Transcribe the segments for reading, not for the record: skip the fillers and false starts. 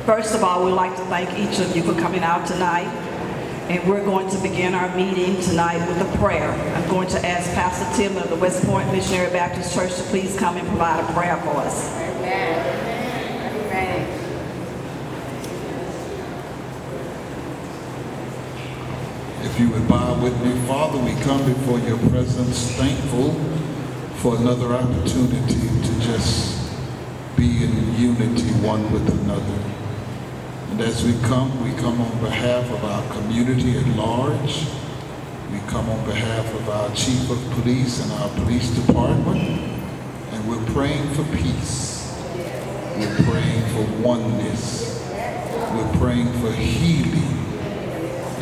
First of all, we'd like to thank each of you for coming out tonight. And we're going to begin our meeting tonight with a prayer. I'm going to ask Pastor Tim of the West Point Missionary Baptist Church to please come and provide a prayer for us. Amen. Amen. If you would bow with me, Father, we come before your presence thankful for another opportunity to just be in unity one with another. And as we come on behalf of our community at large. We come on behalf of our chief of police and our police department. And we're praying for peace. We're praying for oneness. We're praying for healing.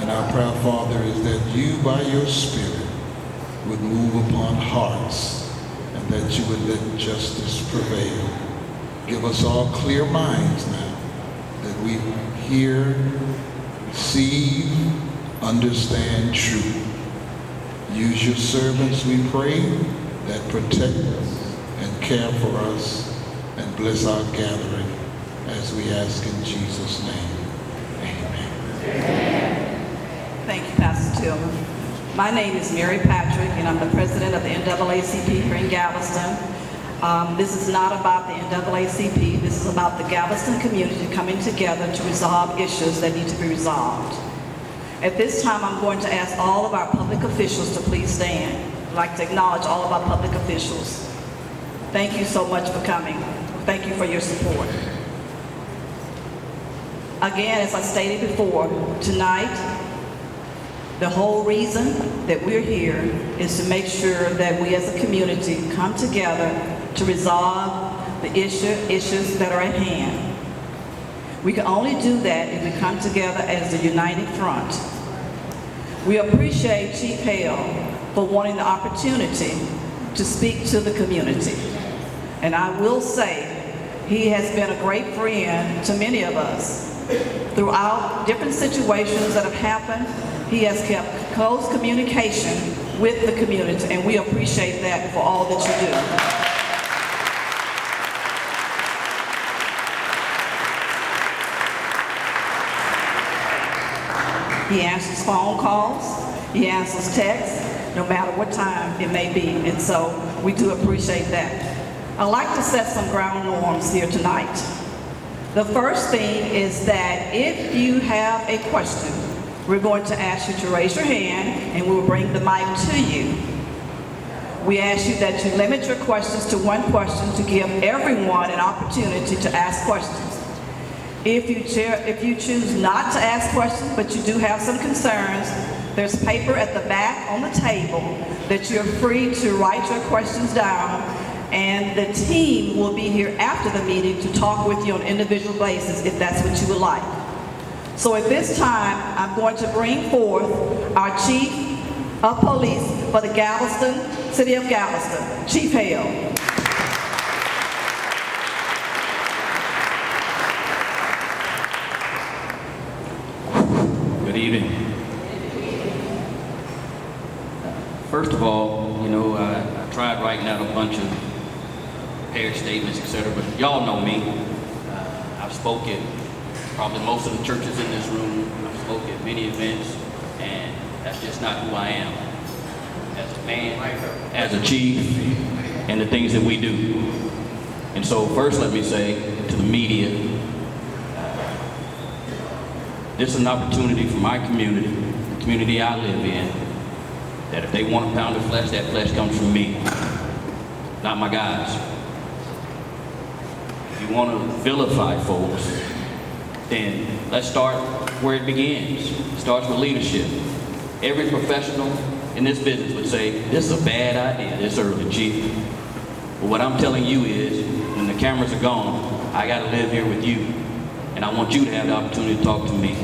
And our prayer, Father, is that you, by your Spirit, would move upon hearts and that you would let justice prevail. Give us all clear minds now, that we hear, receive, understand truth. Use your servants, we pray, that protect us and care for us and bless our gathering as we ask in Jesus' name. Amen. Thank you, Pastor Tillman. My name is Mary Patrick, and I'm the president of the NAACP here in Galveston. This is not about the NAACP. This is about the Galveston community coming together to resolve issues that need to be resolved. At this time, I'm going to ask all of our public officials to please stand. I'd like to acknowledge all of our public officials. Thank you so much for coming. Thank you for your support. Again, as I stated before, tonight, the whole reason that we're here is to make sure that we as a community come together to resolve the issues that are at hand. We can only do that if we come together as a united front. We appreciate Chief Hale for wanting the opportunity to speak to the community. And I will say, he has been a great friend to many of us. Throughout different situations that have happened, he has kept close communication with the community, and we appreciate that for all that you do. He answers phone calls, he answers texts, no matter what time it may be, and so we do appreciate that. I'd like to set some ground norms here tonight. The first thing is that if you have a question, we're going to ask you to raise your hand and we will bring the mic to you. We ask you that you limit your questions to one question to give everyone an opportunity to ask questions. If you choose not to ask questions, but you do have some concerns, there's paper at the back on the table that you're free to write your questions down, and the team will be here after the meeting to talk with you on an individual basis if that's what you would like. So at this time, I'm going to bring forth our Chief of Police for the Galveston, City of Galveston, Chief Hale. Good evening. First of all, you know, I tried writing out a bunch of prepared statements, etc., but y'all know me. I've spoken at probably most of the churches in this room. I've spoken at many events, and that's just not who I am as a man, as a chief, and the things that we do. And so first let me say to the media, this is an opportunity for my community, the community I live in, that if they want a pound of flesh, that flesh comes from me, not my guys. If you want to vilify folks, then let's start where it begins. It starts with leadership. Every professional in this business would say, this is a bad idea this early, Chief. But what I'm telling you is, when the cameras are gone, I got to live here with you. And I want you to have the opportunity to talk to me.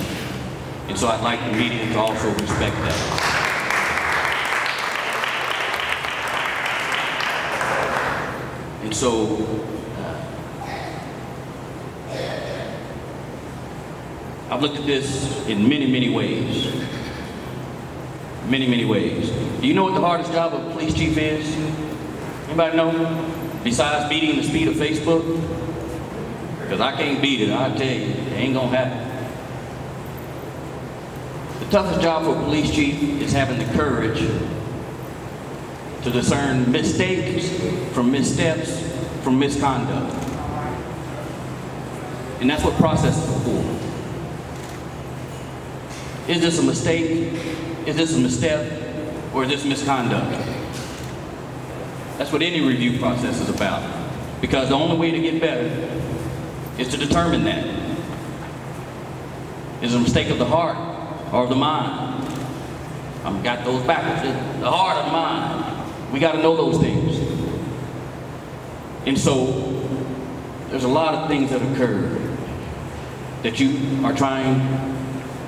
And so I'd like the media to also respect that. And so, I've looked at this in many, many ways. Many, many ways. Do you know what the hardest job of a police chief is? Anybody know? Besides beating the speed of Facebook? Because I can't beat it, I tell you, it ain't gonna happen. The toughest job for a police chief is having the courage to discern mistakes from missteps from misconduct. And that's what processes are for. Is this a mistake? Is this a misstep? Or is this misconduct? That's what any review process is about. Because the only way to get better is to determine that. Is it a mistake of the heart or of the mind? I've got those backwards. The heart or the mind. We got to know those things. And so, there's a lot of things that occur that you are trying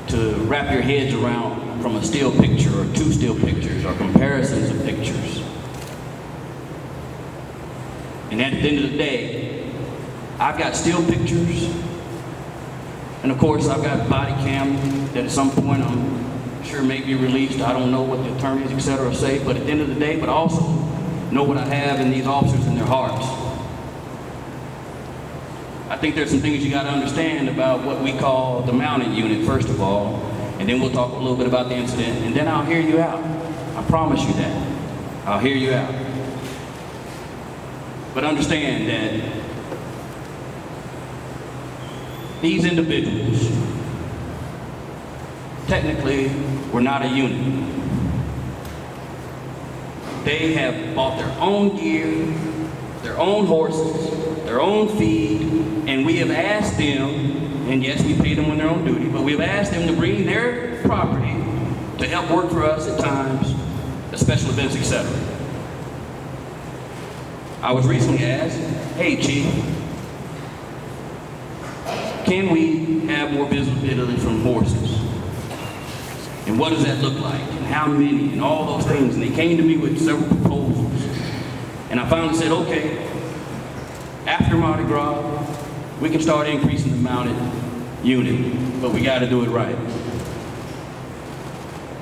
to wrap your heads around from a still picture or two still pictures or comparisons of pictures. And at the end of the day, I've got still pictures, and of course I've got body cam that at some point I'm sure may be released. I don't know what the attorneys, etc. say, but at the end of the day, but I also know what I have in these officers in their hearts. I think there's some things you got to understand about what we call the mounted unit, first of all, and then we'll talk a little bit about the incident, and then I'll hear you out. I promise you that. I'll hear you out. But understand that these individuals technically were not a unit. They have bought their own gear, their own horses, their own feed, and we have asked them, and yes, we pay them when they're on duty, but we've asked them to bring their property to help work for us at times, at special events, etc. I was recently asked, hey Chief, can we have more visibility from horses? And what does that look like? And how many? And all those things. And they came to me with several proposals. And I finally said, okay, after Mardi Gras, we can start increasing the mounted unit, but we got to do it right.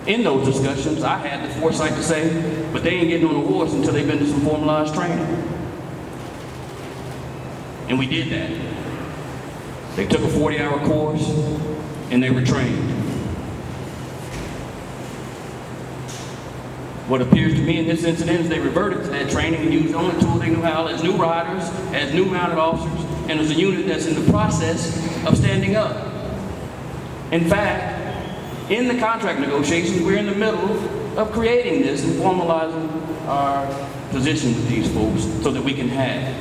In those discussions, I had the foresight to say, but they ain't getting on a horse until they've been to some formalized training. And we did that. They took a 40-hour course, and they were trained. What appears to me in this incident is they reverted to that training and used the only tool they knew how as new riders, as new mounted officers, and as a unit that's in the process of standing up. In fact, in the contract negotiations, we're in the middle of creating this and formalizing our position with these folks so that we can have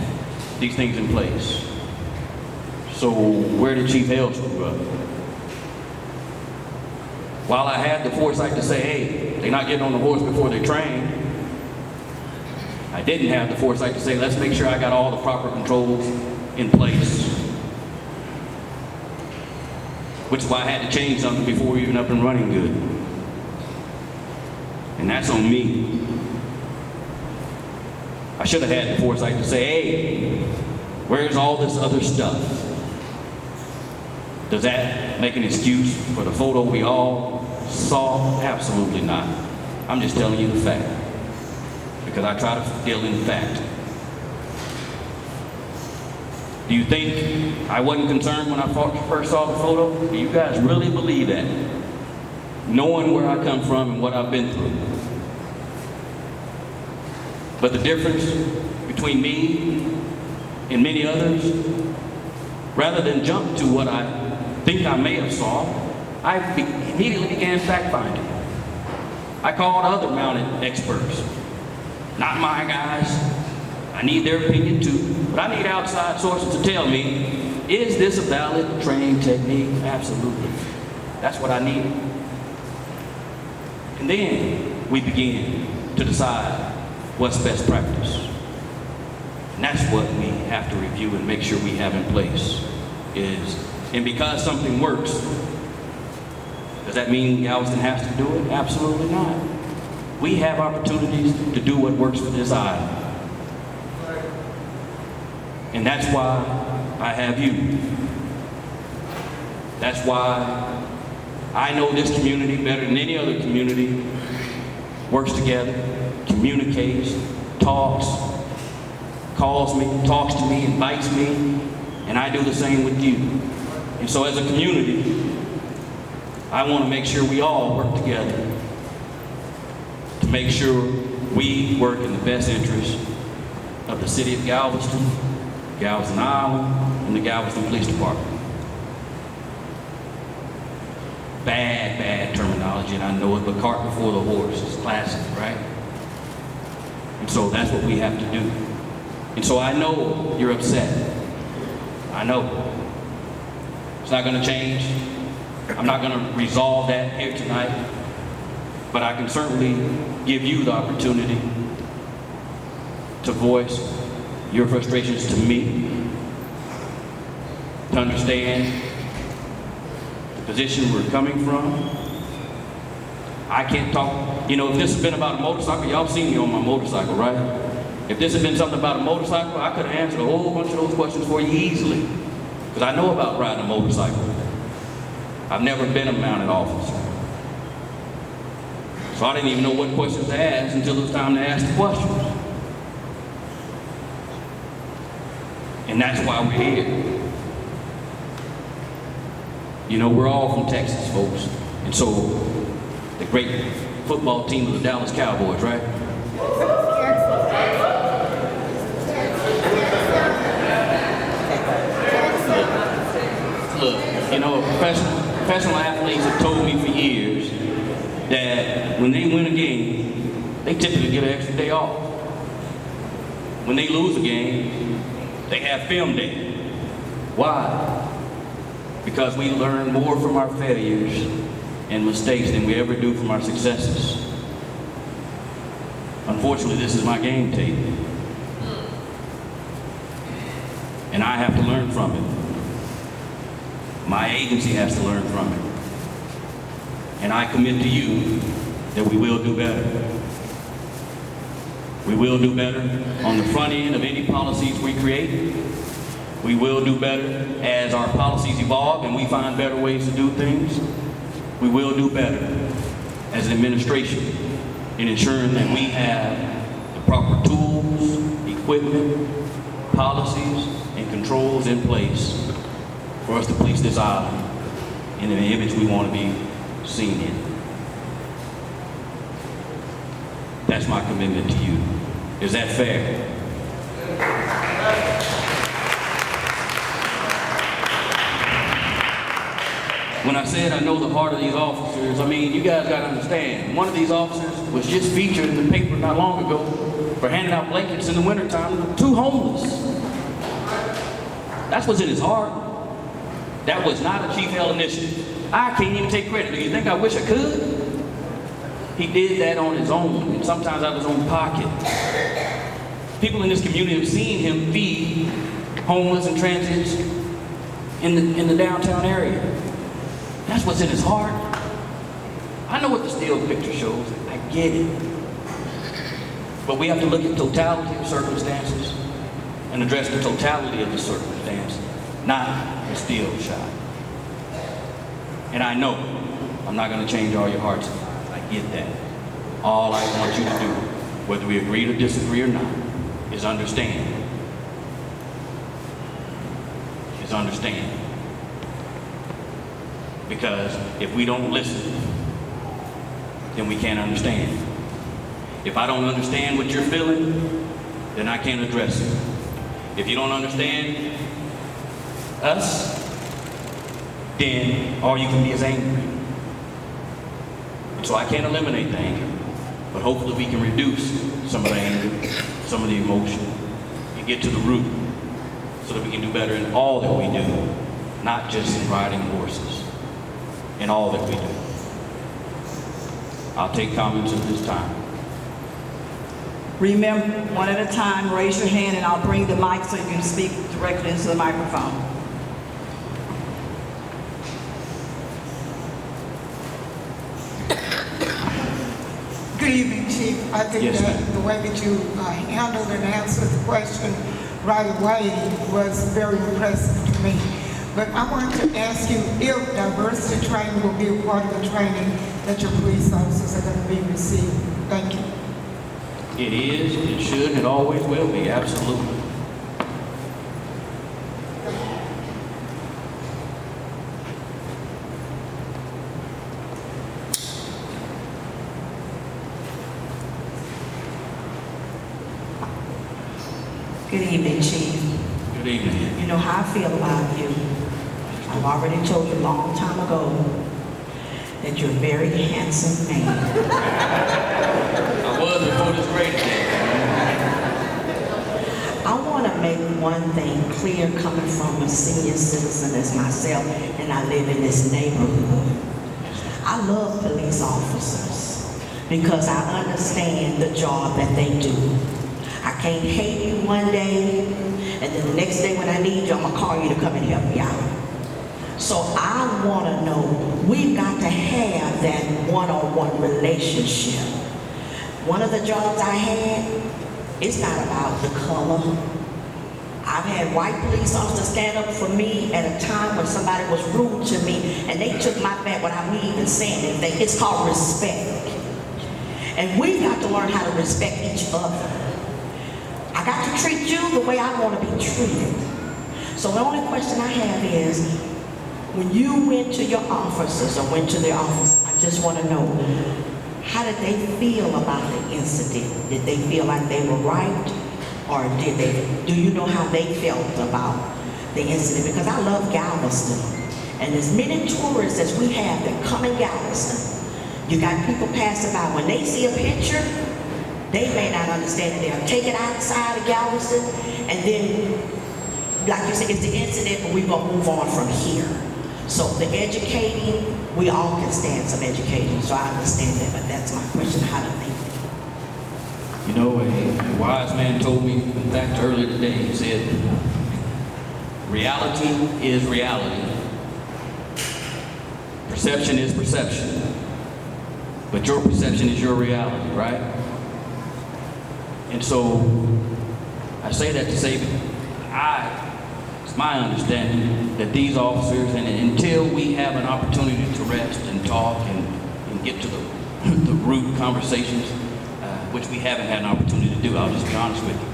these things in place. So where did Chief Hale screw up? While I had the foresight to say, hey, they're not getting on the horse before they're trained, I didn't have the foresight to say, let's make sure I got all the proper controls in place. Which is why I had to change something before we were even up and running good. And that's on me. I should have had the foresight to say, hey, where's all this other stuff? Does that make an excuse for the photo we all saw? Absolutely not. I'm just telling you the fact. Because I try to deal in fact. Do you think I wasn't concerned when I first saw the photo? Do you guys really believe that? Knowing where I come from and what I've been through. But the difference between me and many others, rather than jump to what I think I may have saw, I immediately began fact-finding. I called other mounted experts. Not my guys. I need their opinion too, but I need outside sources to tell me, is this a valid training technique? Absolutely. That's what I needed. And then we began to decide what's best practice. And that's what we have to review and make sure we have in place. And because something works, does that mean Galveston has to do it? Absolutely not. We have opportunities to do what works for this island. And that's why I have you. That's why I know this community better than any other community. Works together, communicates, talks, calls me, talks to me, invites me, And I do the same with you. And so as a community, I want to make sure we all work together to make sure we work in the best interest of the city of Galveston, Galveston Island, and the Galveston Police Department. Bad terminology, and I know it, but cart before the horse is classic, right? And so that's what we have to do. And so I know you're upset. I know. It's not going to change. I'm not going to resolve that here tonight, but I can certainly give you the opportunity to voice your frustrations to me, to understand the position we're coming from. I can't talk, you know, if this had been about a motorcycle, y'all seen me on my motorcycle, right? If this had been something about a motorcycle, I could have answered a whole bunch of those questions for you easily, because I know about riding a motorcycle. I've never been a mounted officer. So I didn't even know what questions to ask until it was time to ask the questions. And that's why we're here. You know, we're all from Texas, folks. And so, the great football team of the Dallas Cowboys, right? Look, you know, professional athletes have told me for years that when they win a game, they typically get an extra day off. When they lose a game, they have film day. Why? Because we learn more from our failures and mistakes than we ever do from our successes. Unfortunately, this is my game tape. And I have to learn from it. My agency has to learn from it. And I commit to you that we will do better. We will do better on the front end of any policies we create. We will do better as our policies evolve and we find better ways to do things. We will do better as an administration in ensuring that we have the proper tools, equipment, policies, and controls in place for us to police this island in the image we want to be seen in. That's my commitment to you. Is that fair? When I said I know the heart of these officers, I mean, you guys got to understand, one of these officers was just featured in the paper not long ago for handing out blankets in the wintertime to 2 homeless. That's what's in his heart. That was not a Chief Hale initiative. I can't even take credit. Do you think I wish I could? He did that on his own, and sometimes out of his own pocket. People in this community have seen him feed homeless and transients in the downtown area. That's what's in his heart. I know what the still picture shows. I get it. But we have to look at totality of circumstances and address the totality of the circumstance, not the still shot. And I know I'm not going to change all your hearts. I get that. All I want you to do, whether we agree or disagree or not, is understand. Is understand. Because if we don't listen, then we can't understand. If I don't understand what you're feeling, then I can't address it. If you don't understand us, then all you can be is angry. So I can't eliminate the anger, but hopefully we can reduce some of the anger, some of the emotion, and get to the root so that we can do better in all that we do, not just in riding horses, in all that we do. I'll take comments at this time. Remember, one at a time, raise your hand and I'll bring the mic so you can speak directly into the microphone. Good evening, Chief. I think Yes, that ma'am. the way that you handled and answered the question right away was very impressive to me. But I wanted to ask you if diversity training will be a part of the training that your police officers are going to be receiving. Thank you. It is, it should, it always will be, absolutely. Good evening, Chief. Good evening. You know how I feel about you. I've already told you a long time ago that you're a very handsome man. I was before this great day. I want to make one thing clear coming from a senior citizen as myself, and I live in this neighborhood. I love police officers because I understand the job that they do. I can't hate you one day, and then the next day when I need you, I'm going to call you to come and help me out. So I want to know, we've got to have that one-on-one relationship. One of the jobs I had, it's not about the color. I've had white police officers stand up for me at a time when somebody was rude to me, and they took my back without me even saying anything. It's called respect. And we've got to learn how to respect each other. I got to treat you the way I want to be treated. So the only question I have is, when you went to your officers or went to their office, I just want to know, how did they feel about the incident? Did they feel like they were right? Or do you know how they felt about the incident? Because I love Galveston. And as many tourists as we have that come in Galveston, you got people passing by. When they see a picture, they may not understand it. They'll take it outside of Galveston, and then, like you said, it's the incident, but we're going to move on from here. So the educating, we all can stand some educating, so I understand that, but that's my question, how do they feel? You know, a wise man told me, in fact, earlier today, he said, reality is reality. Perception is perception. But your perception is your reality, right? And so, I say that to say, it's my understanding that these officers, and until we have an opportunity to rest and talk and get to the root conversations, which we haven't had an opportunity to do, I'll just be honest with you,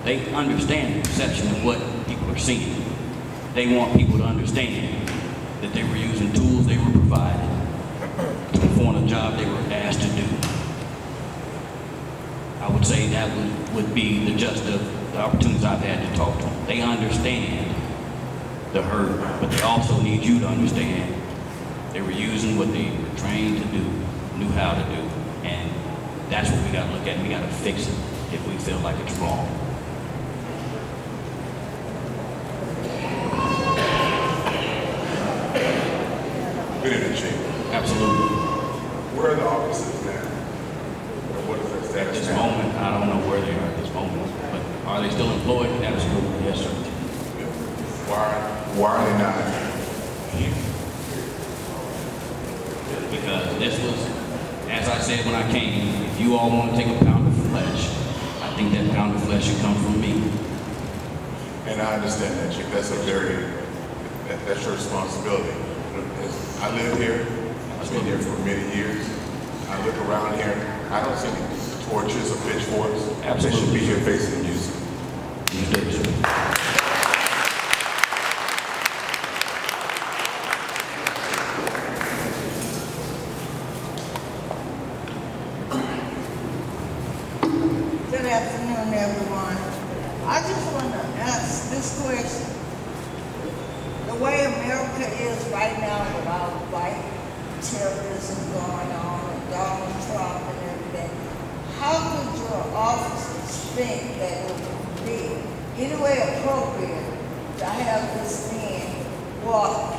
they understand the perception of what people are seeing. They want people to understand that they were using tools they were provided to perform a job they were asked to do. I would say that would be the gist of the opportunities I've had to talk to them. They understand the hurt, but they also need you to understand they were using what they were trained to do, knew how to do, and that's what we got to look at. We got to fix it if we feel like it's wrong. Good evening, Chief. Absolutely. Where are the officers now? Or what is their At status this now? moment, I don't know where they are at this moment, but are they still employed? Absolutely, yes, sir. Why are they not here? Because this was, as I said when I came, if you all want to take a pound of flesh, I think that pound of flesh should come from me. And I understand that, Chief. That's that's your responsibility. I live here. I've been here for many years. I look around here. I don't see any torches or pitchforks. Absolutely. They should be here facing the music. You do, sir. Good afternoon, everyone. I just want to ask this question. The way America is right now with all the white terrorism going on and Donald Trump and everything, how could your officers think that it would be any way appropriate to have this man walk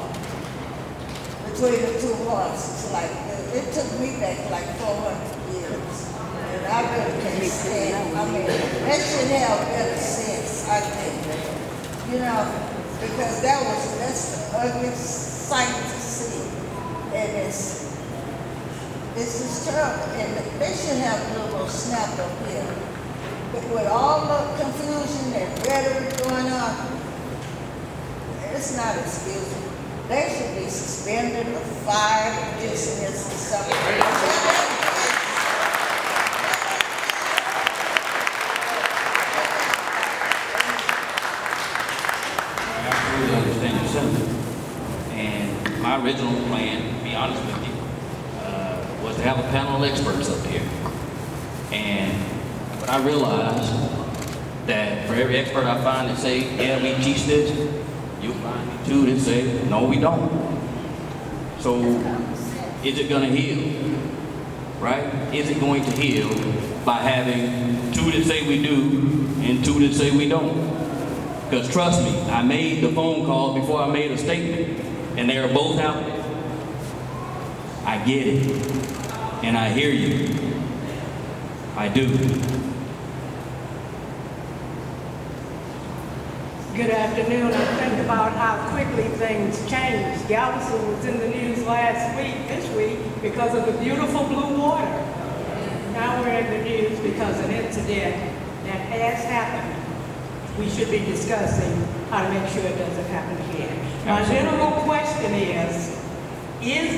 between the two horses? Like, it took me back like 400 years. And I really can't stand, I mean, that should have better sense, I think. You know, because that's the ugliest sight to see. And it's just terrible. And they should have a little snap up here. But with all the confusion and rhetoric going on, it's not excusable. They should be suspended or fired or dismissed or something. My original plan, to be honest with you, was to have a panel of experts up here. But I realized that every expert I find that say, yeah, we teach this, you'll find me two that say, no, we don't. So, is it gonna heal? Right? Is it going to heal by having two that say we do and two that say we don't? Because trust me, I made the phone call before I made a statement, and they are both out there. I get it, and I hear you. I do. Good afternoon. I think about how quickly things change. Galveston was in the news this week, because of the beautiful blue water. Now we're in the news because of an incident that has happened. We should be discussing how to make sure it doesn't happen again. My general question is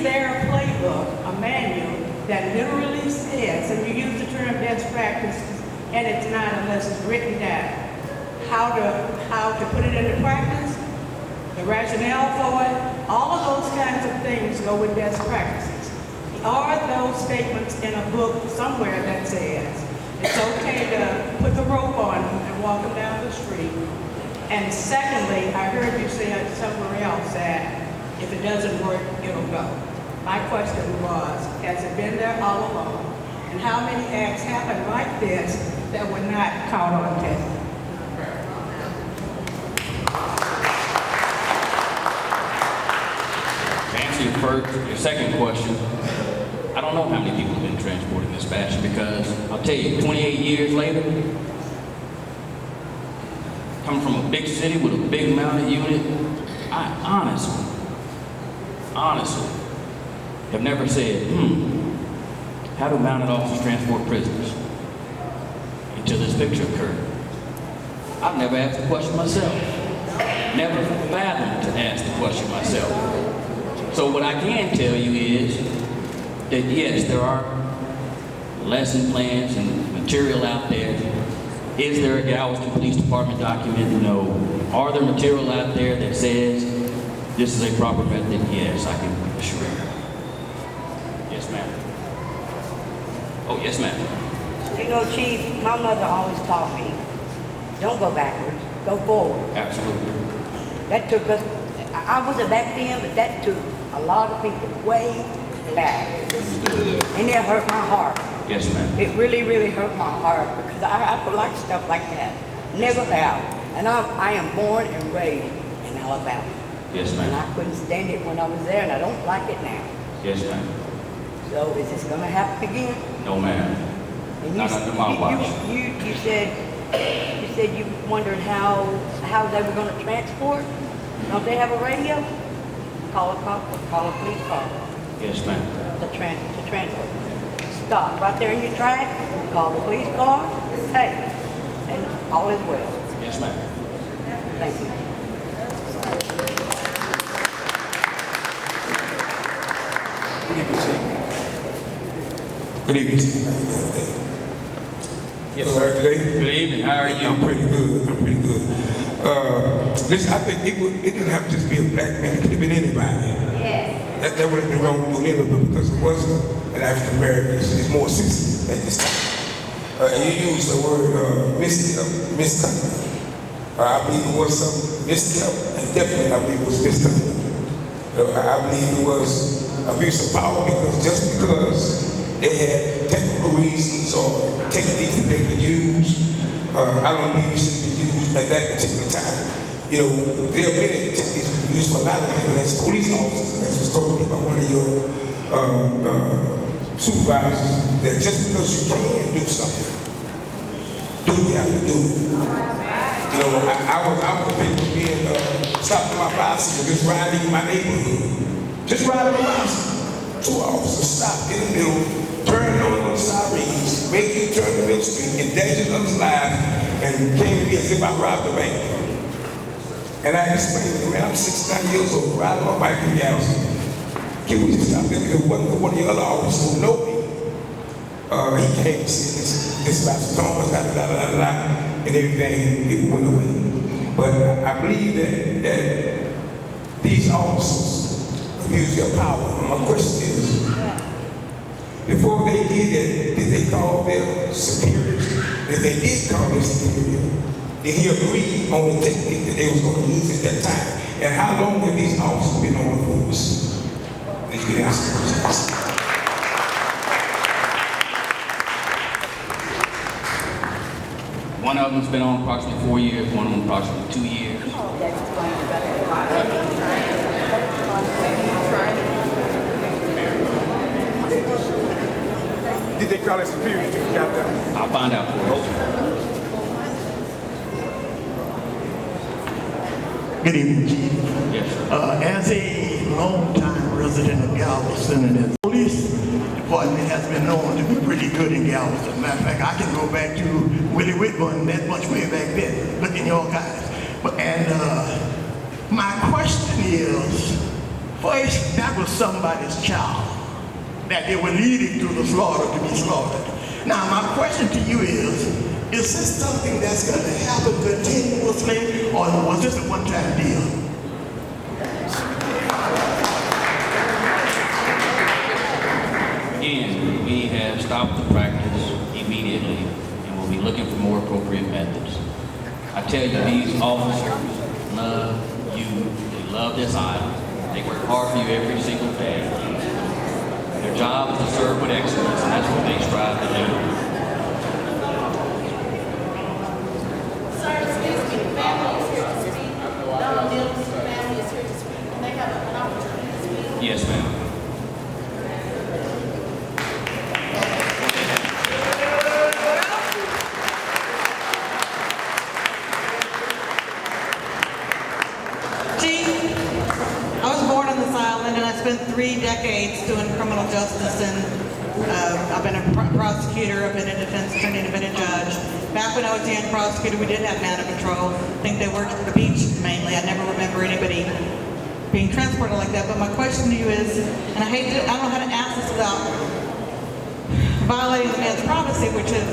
there a playbook, a manual, that literally says, and you use the term best practices, and it's not unless it's written down, how to put it into practice, the rationale for it, all of those kinds of things go with best practices. Are those statements in a book somewhere that says it's okay to put the rope on them and walk them down the street? And secondly, I heard you say somewhere else that if it doesn't work, it'll go. My question was, has it been there all along? And how many acts happen like this that were not caught on tape? Your second question, I don't know how many people have been transported in this fashion, because I'll tell you, 28 years later, coming from a big city with a big mounted unit, I honestly have never said, how do mounted officers transport prisoners? Until this picture occurred. I've never asked the question myself. Never fathomed to ask the question myself. So what I can tell you is that yes, there are lesson plans and material out there. Is there a Galveston Police Department document? No. Are there material out there that says this is a proper method? Yes, I can assure you. Yes, ma'am. Oh, yes, ma'am. You know, Chief, my mother always taught me, don't go backwards, go forward. Absolutely. That took us, I wasn't back then, but that took a lot of people way back. And it hurt my heart. Yes, ma'am. It really, really hurt my heart, because I don't like stuff like that. Never have. And I am born and raised in Alabama. Yes, And ma'am. I couldn't stand it when I was there, and I don't like it now. Yes, ma'am. So is this gonna happen again? No, ma'am. And Not under my watch. you said you wondered how they were gonna transport? Don't they have a radio? Call a cop, call a police car Yes, ma'am. to transport. Stop right there in your track, call the police car, hey, and all is well. Yes, ma'am. Thank you. Good evening, Chief. Yes, All right, sir. today? Good evening. How are you? I'm pretty good. Listen, I think it didn't have to just be a black man. It could have been anybody. Yes. That would have been wrong to do anyway, because it wasn't an African American. It's more sensitive at this time. And you used the word misconduct. I believe it was some misconduct, and definitely I believe it was misconduct. I believe it was abuse of power, because they had technical reasons or techniques that they could use. I don't believe it should be used at that particular time. You know, there have been techniques used for a lot of people as police officers, as was told me by one of your supervisors, that just because you can do something, do what you have to do. You know, I was being stopped on my bicycle, just riding in my neighborhood. Just riding on my bicycle. 2 officers stopped in the middle, turned on the sirens, made me turn the middle street, endangered others' lives, and came to me as if I robbed a bank. And I explained to him, man, I'm 69 years old, riding my bike in Galveston. Can we just stop there? Because one of the other officers who know me, he came and said, this about Thomas, and everything, it went away. But I believe that these officers abuse their power. And my question is, before they did that, did they call their superiors? If they did call their superior, Did he agree on the technique that they was going to use at that time? And how long have these officers been on the force? And you can answer those questions. One of them's been on approximately 4 years, one of them approximately 2 years. Did they call it superior to you, Captain? I'll find out for you. Good evening, Chief. Yes, sir. As a longtime resident of Galveston, and the police department has been known to be pretty good in Galveston. Matter of fact, I can go back to Willie Whitburn that much way back then, looking your guys. My question is, first, that was somebody's child that they were leading to the slaughter to be slaughtered. Now, my question to you is this something that's going to happen continuously, or was this a one-time deal? Again, we have stopped the practice immediately and will be looking for more appropriate methods. I tell you, these officers love you. They love this island. They work hard for you every single day. Their job is to serve with excellence, and that's what they strive to do. Sir, excuse me, the family is here to speak. Donald Mills' family is here to speak, and they have an opportunity to speak. Yes, ma'am. Chief, I was born on this island and I spent 3 decades doing criminal justice, and I've been a prosecutor, I've been a defense attorney, and I've been a judge. Back when I was a young prosecutor, we did have man of patrol. I think they worked at the beach mainly. I never remember anybody being transported like that. But my question to you is, and I don't know how to ask this without violating the man's privacy, which is,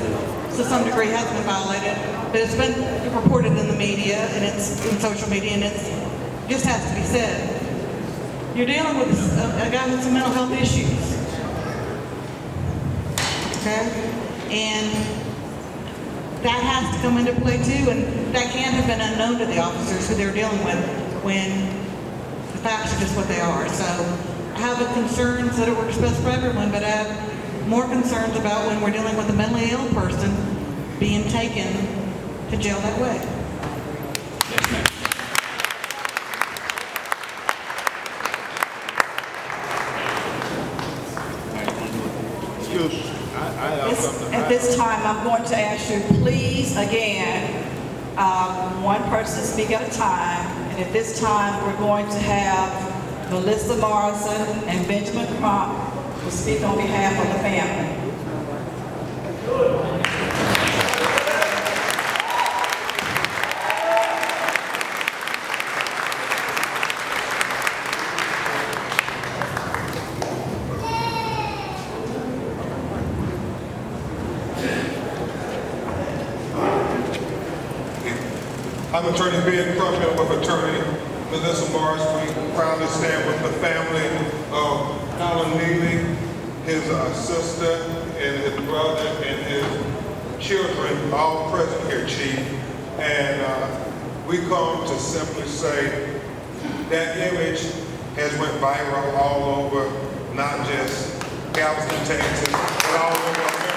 to some degree has been violated, but it's been reported in the media and it's in social media, and it just has to be said. You're dealing with a guy with some mental health issues. Okay? And that has to come into play too, and that can have been unknown to the officers who they're dealing with when the facts are just what they are. So I have concerns that it works best for everyone, but I have more concerns about when we're dealing with a mentally ill person being taken to jail that way. Yes, ma'am. At this time, I'm going to ask you, please, again, one person speak at a time. And at this time, we're going to have Melissa Morrison and Benjamin Crump will speak on behalf of the family. I'm Attorney Ben Crump with Attorney Melissa Morris. We proudly stand with the family of Colin Neely, his sister, and his brother, and his children, all present here, Chief. And we come to simply say that image has went viral all over, not just Galveston, Texas, but all over America.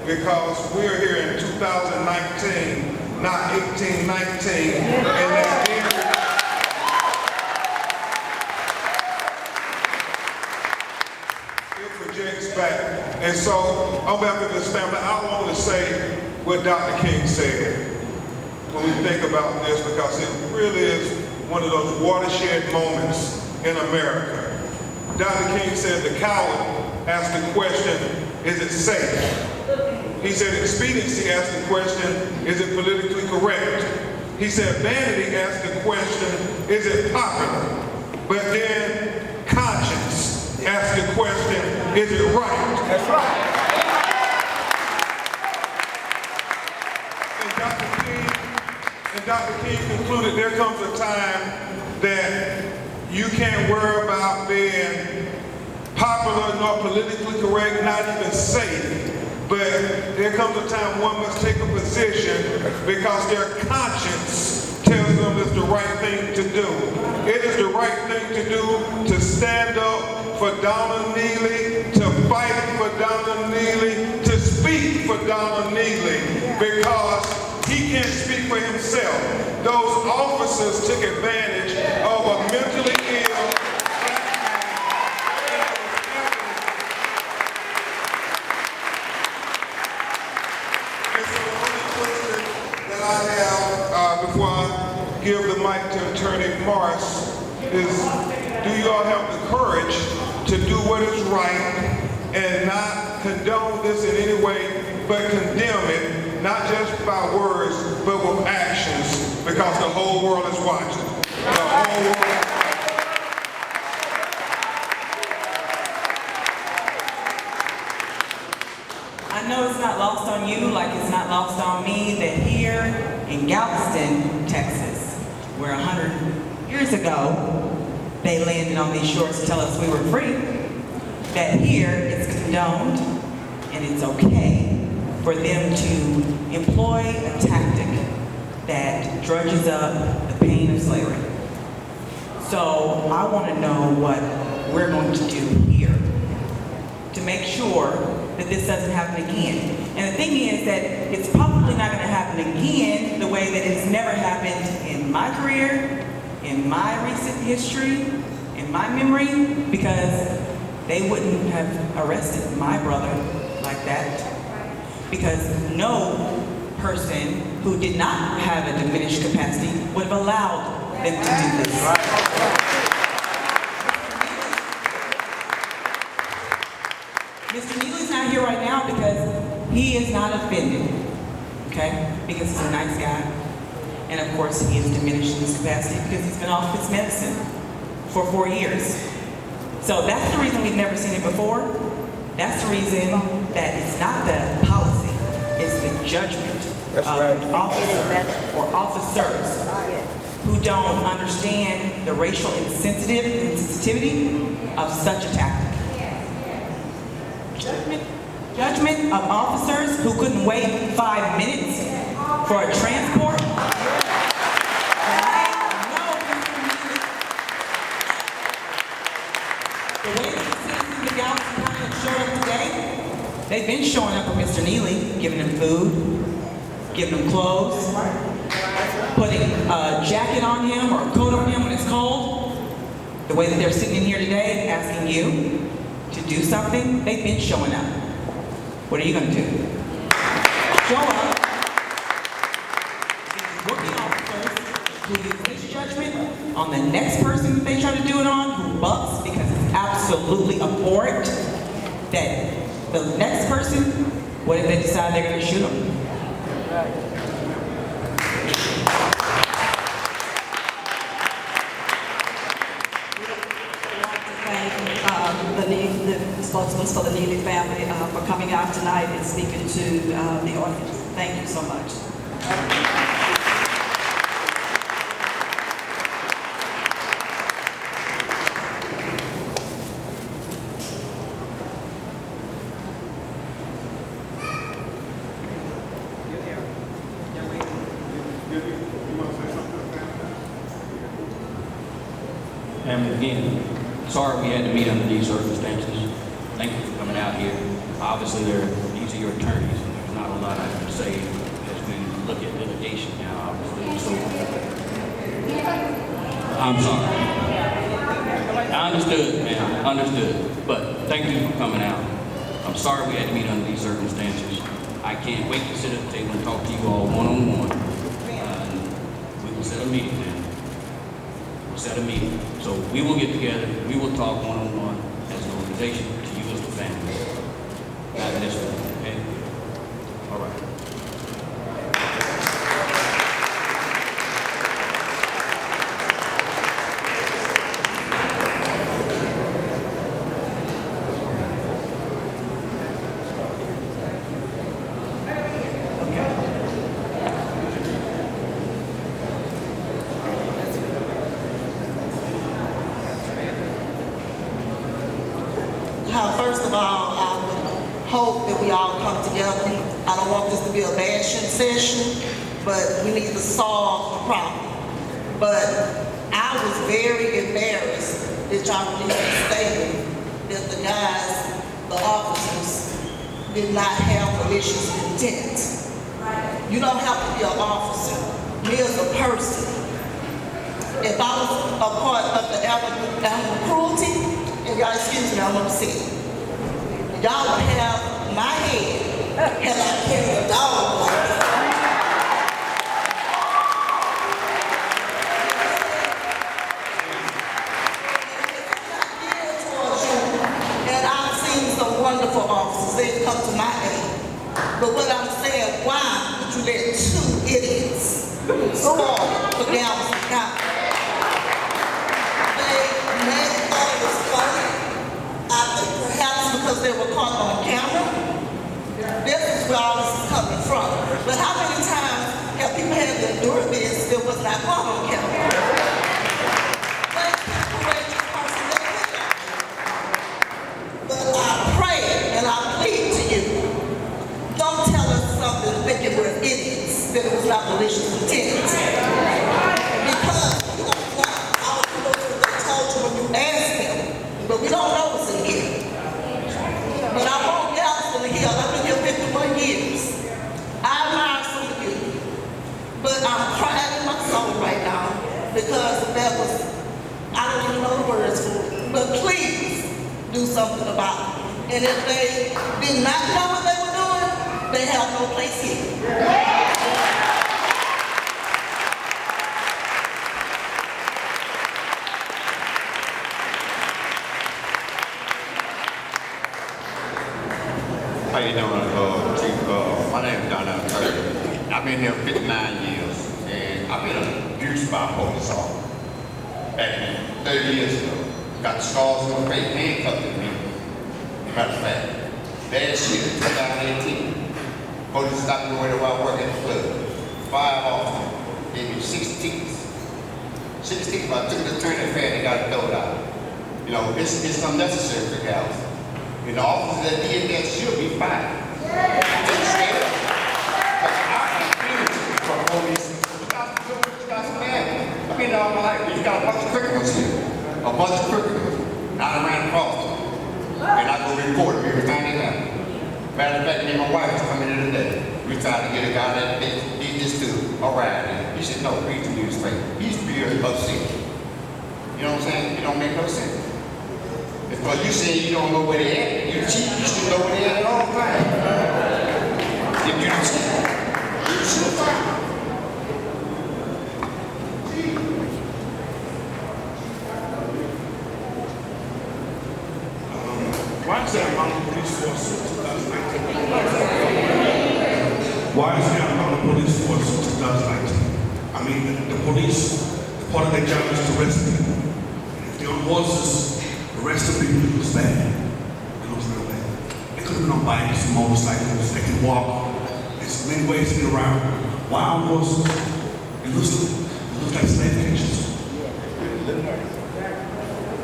Because we're here in 2019, not 1819, and that it projects back. And so, on behalf of this family, I want to say what Dr. King said when we think about this, because it really is one of those watershed moments in America. Dr. King said the coward asked the question, is it safe? He said expediency asked the question, is it politically correct? He said vanity asked the question, is it popular? But then conscience asked the question, is it right? That's right. And Dr. King concluded there comes a time that you can't worry about being popular nor politically correct, not even safe. But there comes a time one must take a position because their conscience tells them it's the right thing to do. It is the right thing to do to stand up for Donald Neely, to fight for Donald Neely, to speak for Donald Neely, because he can't speak for himself. Those officers took advantage of a mentally ill before I give the mic to Attorney Morris is, do you all have the courage to do what is right and not condone this in any way, but condemn it, not just by words, but with actions, because the whole world is watching. The whole world. I know it's not lost on you, like it's not lost on me, that here in Galveston, Texas, where 100 years ago they landed on these shores to tell us we were free, that here it's condoned and it's okay for them to employ a tactic that drudges up the pain of slavery. So I want to know what we're going to do here to make sure that this doesn't happen again. And the thing is that it's probably not going to happen again the way that it's never happened in my career, in my recent history, in my memory, because they wouldn't have arrested my brother like that. Because no person who did not have a diminished capacity would have allowed them to do this. Mr. Neely's not here right now because he is not offended, okay? Because he's a nice guy. And of course, he is diminished in his capacity because he's been off his medicine for 4 years. So that's the reason we've never seen it before. That's the reason that it's not the policy, it's the judgment of an officer or officers who don't understand the racial insensitivity of such a tactic. Judgment of officers who couldn't wait 5 minutes for a transport. The way that the citizens of Galveston County have showed up today, they've been showing up with Mr. Neely, giving him food, giving him clothes, putting a jacket on him or a coat on him when it's cold. The way that they're sitting in here today asking you to do something, they've been showing up. What are you going to do? Show up. These rookie officers who use this judgment on the next person that they try to do it on, who bucks because it's absolutely abhorrent, that the next person, what if they decide they're going to shoot them? The spokesman for the Neely family for coming out tonight and speaking to the audience. Thank you so much. And again, sorry we had to meet under these circumstances. Thank you for coming out here. Obviously, these are your attorneys, and there's not a lot I can say as we look at litigation now, obviously. So, I'm sorry. I understood, man, understood. But thank you for coming out. I'm sorry we had to meet under these circumstances. I can't wait to sit at the table and talk to you all one-on-one. We will set a meeting, man. We'll set a meeting. So we will get together, we will talk one-on-one as an organization, to you as the family. Not this one, okay? All right. first of all, I would hope that we all come together. I don't want this to be a bashing session, but we need to solve the problem. But I was very embarrassed that y'all released a statement that the guys, the officers, did not have malicious intent. You don't have to be an officer. Me as a person, if I was a part of the animal cruelty, and y'all excuse me, I'm upset. Y'all would have my head had I carried a dog like that. And I've seen some wonderful officers, they've come to my aid. But what I'm saying, why would you let two idiots spoil for Galveston County? They may have thought it was funny. I think perhaps because they were caught on camera. This is where all this is coming from. But how many times have people had to endure this that was not caught on camera? But I pray and I plead to you, don't tell us something thinking we're idiots, that it was not malicious intent. Because you don't know all the people that they told you when you asked them, but we don't know what's in here. But I want Galveston to heal. I've been here 51 years. I admire some of you. But I'm crying in my soul right now because that was, I don't even know the words for it. But please do something about it. And if they did not know what they were doing, they have no place here. How you doing, Chief? My name is Vernon Hale. I've been here 59 years, and I've been abused by a police officer. Back 30 years ago, got scars on my face, handcuffed to me. Matter of fact, last year, 2018, police stopped me right while I worked at the club. 5 officers gave me 6 tickets. 6 tickets, but I took the attorney fair and got it thrown out. You know, it's unnecessary for Galveston. And the officers that did that should be fired. I refuse for police. You guys are mad. I mean, all my life, you got a bunch of criminals here. A bunch of criminals. I ran across them. And I go report them every time they happen. Matter of fact, me and my wife was coming in today. We tried to get a guy that did this too. All right. He said, no, read the newspaper. He used to be here above city. You know what I'm saying? It don't make no sense. Because you say you don't know where they at. You cheat, you should know where they at all times. If you cheat, you should find. Why is there a mountain police force since 2019? Why is there a mountain police force since 2019? I mean, the police, part of their job is to arrest people. If they're on horses, arrest the people who was bad. It looks real bad. They could have been on bikes, motorcycles, they can walk. There's many ways to get around. Why on horses? It looks like slave pictures.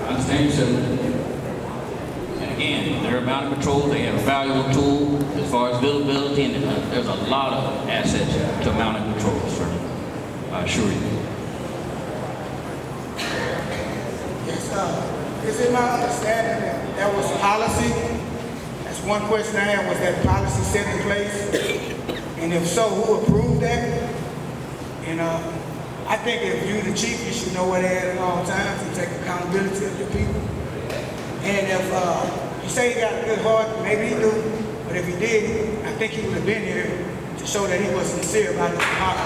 I understand you, sir. And again, they're a mountain patrol. They have a valuable tool as far as visibility, and there's a lot of assets to mountain patrol, sir. I assure you. Yes, sir. Is it my understanding that there was policy? That's one question I had. Was that policy set in place? And if so, who approved that? And I think if you're the chief, you should know where they're at all times and take accountability of your people. And if you say he got a good heart, maybe he do, but if he did, I think he would have been here to show that he was sincere about his heart.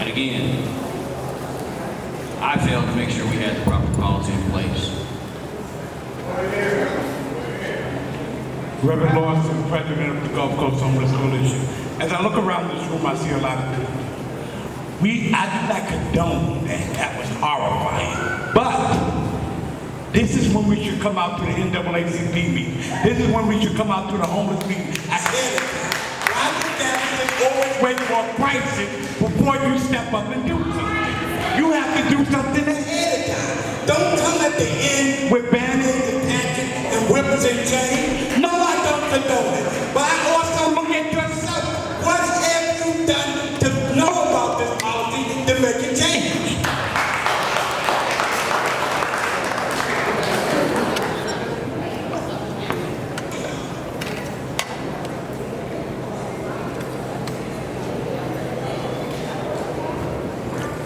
And again, I failed to make sure we had the proper policy in place. Reverend Lawson, President of the Gulf Coast Homeless Coalition. As I look around this room, I see a lot of people. I do not condone that. That was horrifying. But this is when we should come out to the NAACP meeting. This is when we should come out to the homeless meeting. Ahead of time. Why would that always wait for a crisis before you step up and do something? You have to do something ahead of time. Don't come at the end with band-aids and patches and whippers and chains. No, I don't condone it. But I also look at yourself. What have you done to know about this policy to make it change?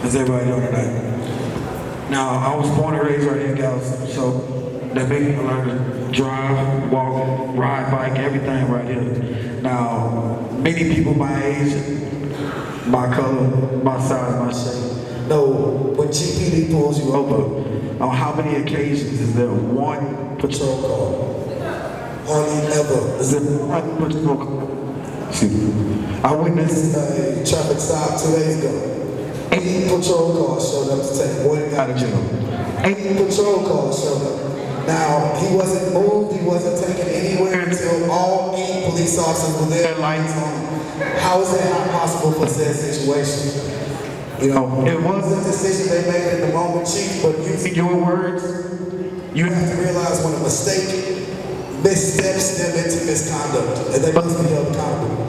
How's everybody doing tonight? Now, I was born and raised right here in Galveston, so that made me learn to drive, walk, ride bike, everything right here. Now, many people my age, my color, my size, my shape, know when GPD pulls you over, on how many occasions is there one patrol car? Hardly ever. Is there one patrol car? Excuse me. I witnessed a traffic stop 2 days ago. 8 patrol cars showed up to take one guy to jail. 8 patrol cars showed up. Now, he wasn't moved, he wasn't taken anywhere until all 8 police officers were there, lights on. How is that not possible for said situation? You know, it was a decision they made in the moment, Chief, but using your words, you have to realize when a mistake missteps them into misconduct, and they must be held accountable.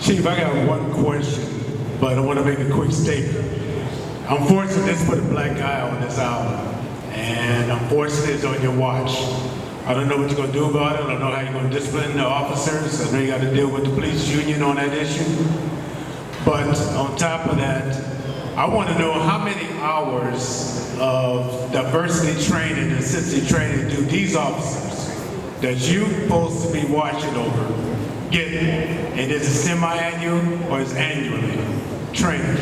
Chief, I got one question, but I want to make a quick statement. Unfortunately, this put a black guy on this album, and unfortunately, it's on your watch. I don't know what you're going to do about it. I don't know how you're going to discipline the officers. I know you got to deal with the police union on that issue. But on top of that, I want to know how many hours of diversity training and sensitive training do these officers that you're supposed to be watching over get, and is it semi-annual or is it annually training?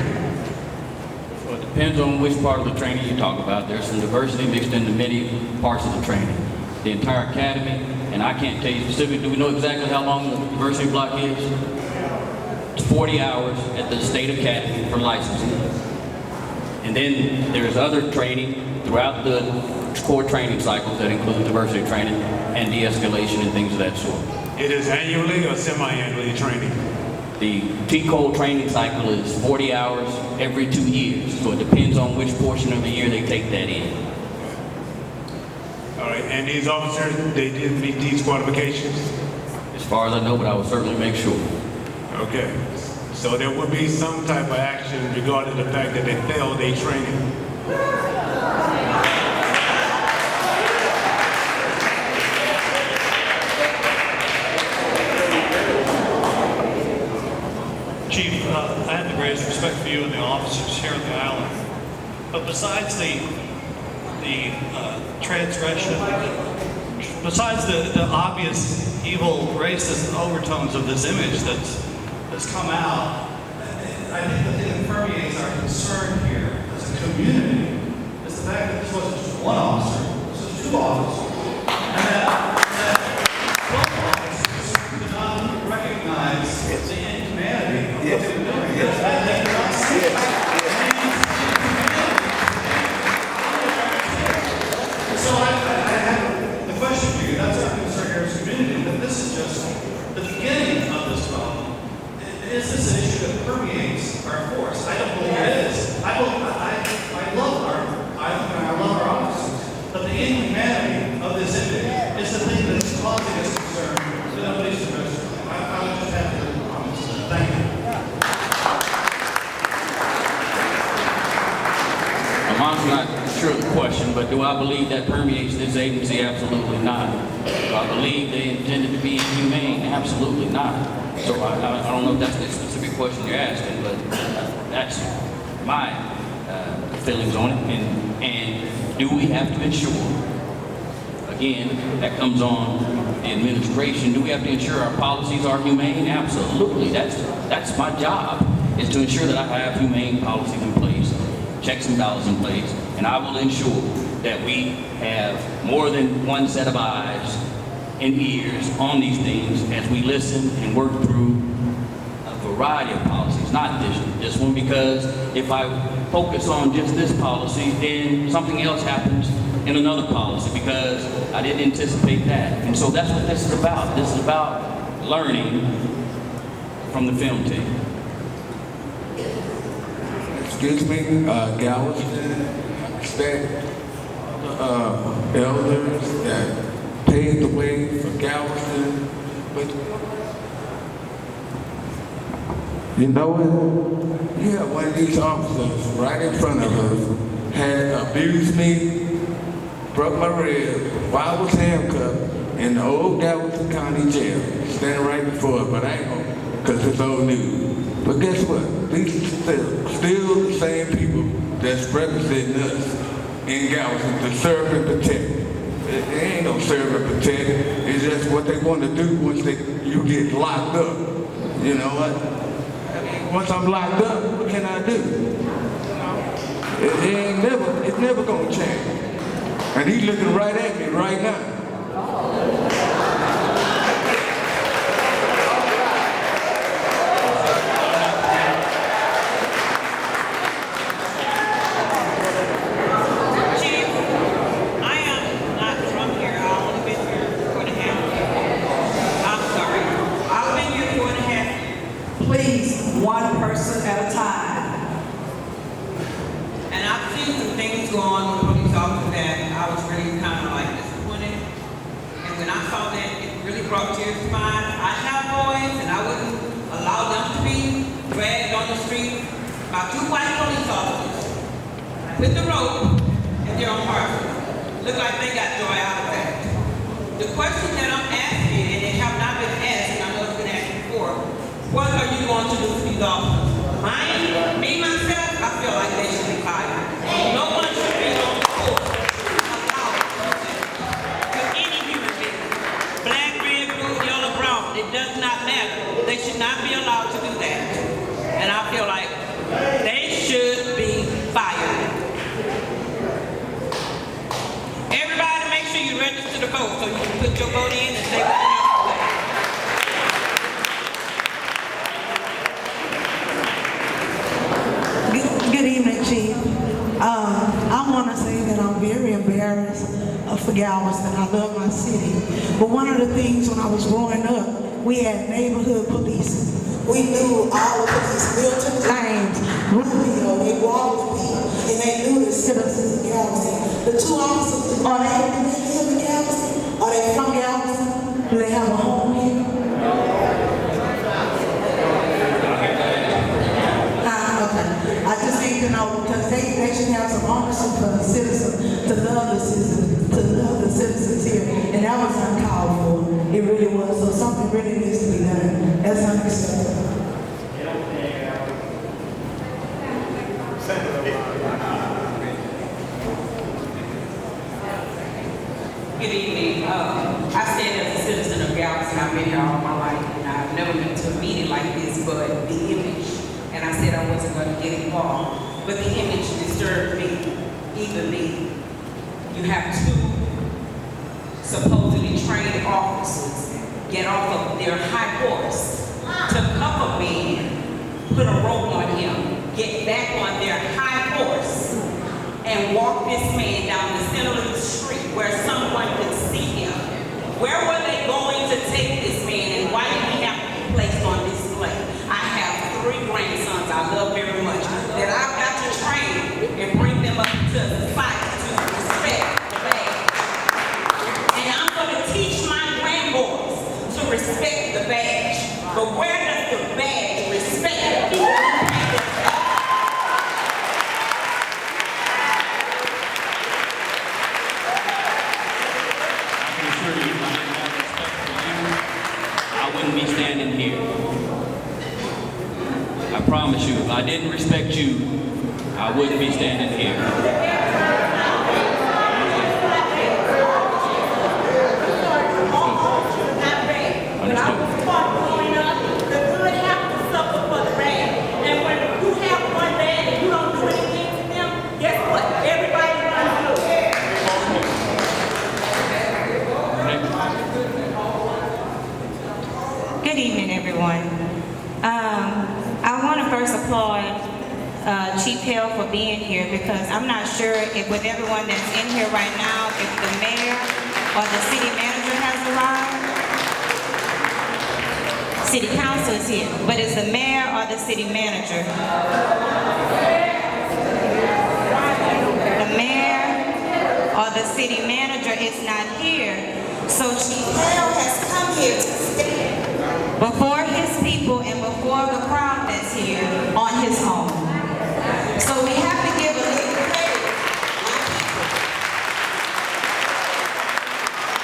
Well, it depends on which part of the training you talk about. There's some diversity mixed into many parts of the training. The entire academy, and I can't tell you specifically, do we know exactly how long the diversity block is? It's 40 hours at the state academy for licensing. And then there's other training throughout the core training cycles that include diversity training and de-escalation and things of that sort. It is annually or semi-annually training? The TCOL training cycle is 40 hours every 2 years, so it depends on which portion of the year they take that in. All right, and these officers, they did meet these qualifications? As far as I know, but I will certainly make sure. Okay, so there would be some type of action regarding the fact that they failed a training? Chief, I have the greatest respect for you and the officers here on the island. But besides the transgression, besides the obvious evil racist overtones of this image that's come out, I think the thing that permeates our concern here as a community is the fact that this wasn't just one officer, this was 2 officers. And that both officers did not recognize the inhumanity of what they were doing. And they did not see it. So I have a question for you. That's our concern here as a community, that this is just the beginning of this problem. Is this an issue that permeates our force? I don't believe it is. I love our officers, but the inhumanity of this image is the thing that's causing us concern that nobody's addressed. I would just have to comments on that. Thank you. I'm honestly not sure of the question, but do I believe that permeates this agency? Absolutely not. Do I believe they intended to be inhumane? Absolutely not. So I don't know if that's the specific question you're asking, but that's my feelings on it. And do we have to ensure, again, that comes on the administration, do we have to ensure our policies are humane? Absolutely. That's my job, is to ensure that I have humane policies in place, checks and balances in place, and I will ensure that we have more than one set of eyes and ears on these things as we listen and work through a variety of policies, not this one, because if I focus on just this policy, then something else happens in another policy because I didn't anticipate that. And so that's what this is about. This is about learning from the film team. Excuse me, Galveston, respect elders that paved the way for Galveston, but you know what? Yeah, one of these officers right in front of us had abused me, broke my rib while I was handcuffed in the old Galveston County Jail, standing right before it, but I ain't gonna, because it's old news. But guess what? These are still the same people that's representing us in Galveston to serve and protect. It ain't no serve and protect. It's just what they want to do once you get locked up. You know what? I mean, once I'm locked up, what can I do? It's never gonna change. And he's looking right at me right now. Please, one person at a time. And I've seen some things go on with police officers that I was really kind of like disappointed. And when I saw that, it really brought tears to my eyes. I have boys, and I wouldn't allow them to be dragged on the street by two white police officers with the rope and their own parcel. Look like they got joy out of that. The question that I'm asking, and they have not been asked, and I know it's been asked before, what are you going to do for these officers? Me, myself, I feel like they should be fired. No one should be on the force to any human being. Black, red, blue, yellow, brown, it does not matter. They should not be allowed to do that. And I feel like they should be fired. Everybody make sure you register to vote so you can put your vote in and say what you have to say. Good evening, Chief. I want to say that I'm very embarrassed for Galveston. I love my city. But one of the things when I was growing up, we had neighborhood police. We knew all the police, Milton James, Rubio, they walked with me, and they knew the citizens of Galveston. The two officers, are they live in Galveston? Are they from Galveston? Do they have a home here? I just need to know because they should have some ownership for the citizens to love the citizens here, and that was uncalled for. It really was. So something really needs to be done. That's unacceptable. Good evening. I stand as a citizen of Galveston. I've been here all my life, and I've never been to a meeting like this, but the image. And I said I wasn't going to get involved. But the image disturbed me, even me. You have two supposedly trained officers get off of their high horse to cuff a man, put a rope on him, get back on their high horse, and walk this man down the center of the street where someone could see him. Where were they going to take this man, and why did he have to be placed on display? I have 3 grandsons I love very much that I've got to train and bring them up to society to respect the badge. And I'm going to teach my grandboys to respect the badge. But where does the badge respect the I wouldn't be standing here. I promise you, if I didn't respect you, I wouldn't be standing here. Understood. Good evening, everyone. I want to first applaud Chief Hale for being here, because I'm not sure if with everyone that's in here right now, if the mayor or the city manager has arrived. City council is here, but is the mayor or the city manager? The mayor or the city manager is not here. So Chief Hale has come here to stand before his people and before the crowd that's here on his own. So we have to give a little credit.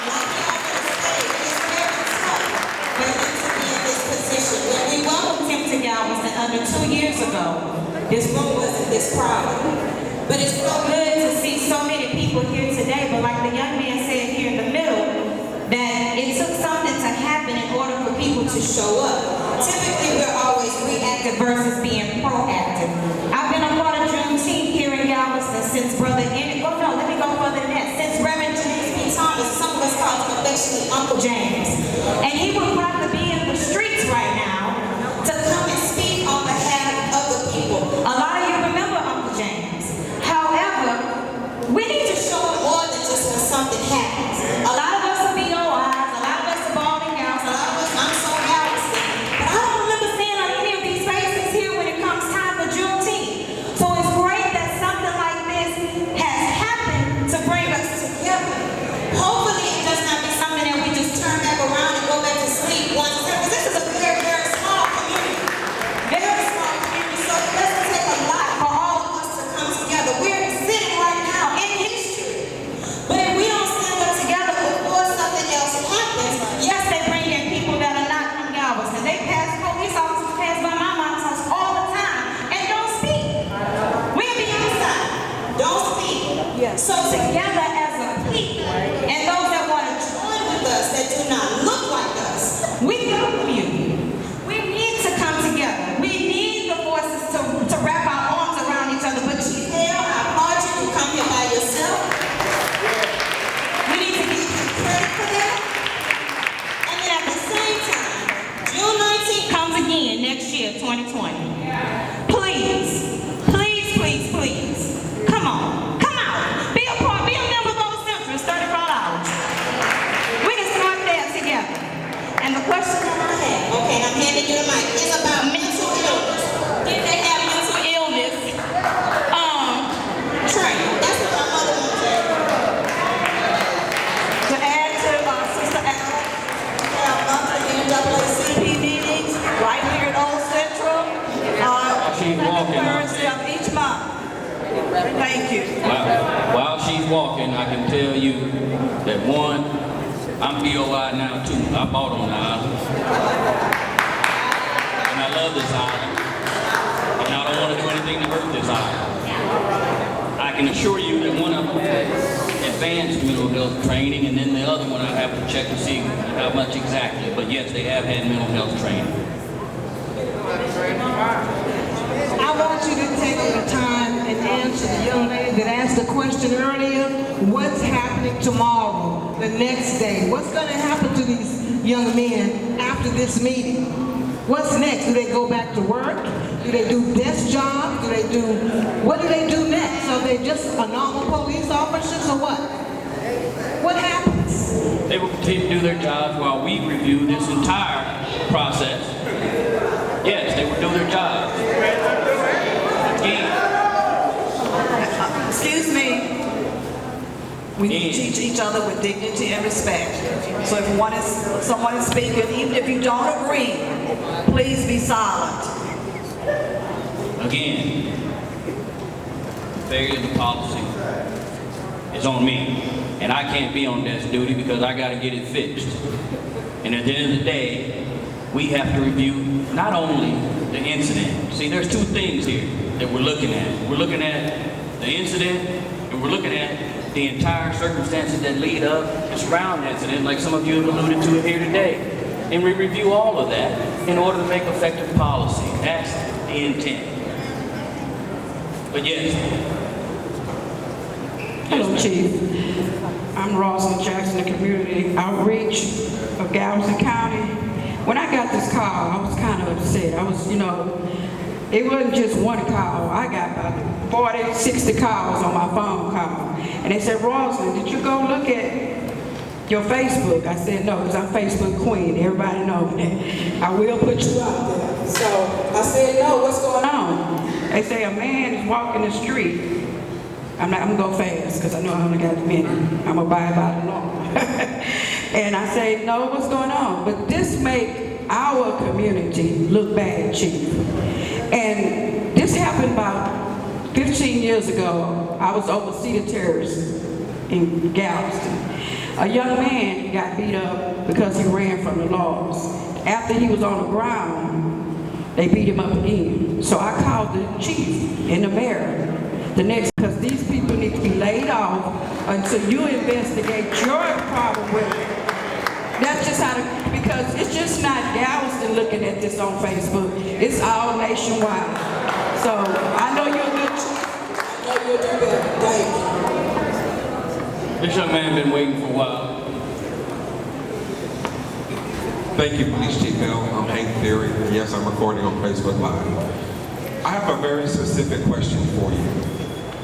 Like he already said, it's very tough for him to be in this position. When we welcomed him to Galveston under 2 years ago, this room wasn't this crowded. But it's so good to see so many people here today. But like the young man said here in the middle, that it took something to happen in order for people to show up. Typically, we're always reactive versus being proactive. I've been a part of Juneteenth here in Galveston since let me go further than that. Since Reverend James P. Thomas, some of us call him affectionately Uncle James. And he would rather be in the streets right now to come and speak on behalf of the people. A lot of you remember Uncle James. However, we need to show up more than just when something happens. A lot of us are BOIs, a lot of us are balding gals, a lot of us I'm so Galveston. But I don't remember seeing any of these faces here when it comes time for Juneteenth. So it's great that something like this has happened to bring us together. Hopefully it does not be something that we just turn back around and go back to sleep once. Because this is a very, very small community. Very small community. So it doesn't take a lot for all of us to come together. We're sitting right now in history. But if we don't stand up together before something else happens, yes, they bring in people that are not from Galveston. They police officers pass by my mom's house all the time and don't speak. We'll be outside. Don't speak. Yes. So together as a people, and those that want to join with us that do not look like us, we welcome you. We need to come together. We need the forces to wrap our arms around each other. But Chief Hale, I applaud you. You come here by yourself. We need to give you credit for that. And then at the same time, June 19th comes again next year, 2020. Please, please, please, please, come on, come out. Be a member of Old Central. It's $35. We can start there together. And the question that I have, okay, I'm handing you the mic, is about mental illness. Did they have mental illness training? That's what my mother would say. To add to Sister Al, we have monthly NAACP meetings right here at Old Central She's walking. Thursday of each month. Thank you. While she's walking, I can tell you that one, I'm BOI now too. I bought on the island. And I love this island. And I don't want to do anything to hurt this island. I can assure you that one of them had advanced mental health training, and then the other one I have to check to see how much exactly. But yes, they have had mental health training. I want you to take the time and answer the young lady that asked the question earlier. What's happening tomorrow, the next day? What's going to happen to these young men after this meeting? What's next? Do they go back to work? Do they do desk jobs? What do they do next? Are they just a normal police officers or what? What happens? They will continue to do their jobs while we review this entire process. Yes, they will do their jobs. Excuse me. We need to teach each other with dignity and respect. So if someone is speaking, even if you don't agree, please be silent. Again, failure of the policy is on me. And I can't be on desk duty because I got to get it fixed. And at the end of the day, we have to review not only the incident. See, there's two things here that we're looking at. We're looking at the incident, and we're looking at the entire circumstances that lead up and surround the incident, like some of you have alluded to it here today. And we review all of that in order to make effective policy. That's the intent. But yes. Hello, Chief. I'm Rosalind Jackson, the Community Outreach of Galveston County. When I got this call, I was kind of upset. I was, it wasn't just one call. I got about 40, 60 calls on my phone call. And they said, Rosalind, did you go look at your Facebook? I said, no, because I'm Facebook queen. Everybody knows that. I will put you out there. So I said, no, what's going on? They say a man is walking the street. I'm gonna go fast because I know I only got a minute. I'm gonna abide by the law. And I say, no, what's going on? But this make our community look bad, Chief. And this happened about 15 years ago. I was overseas terrorist in Galveston. A young man got beat up because he ran from the laws. After he was on the ground, they beat him up again. So I called the chief and the mayor because these people need to be laid off until you investigate your problem with it. That's just how because it's just not Galveston looking at this on Facebook. It's all nationwide. So I know you're a good chief. I know you'll do better. Thank you. This young man been waiting for a while. Thank you, Police Chief Hill. I'm Hank Theory. Yes, I'm recording on Facebook Live. I have a very specific question for you.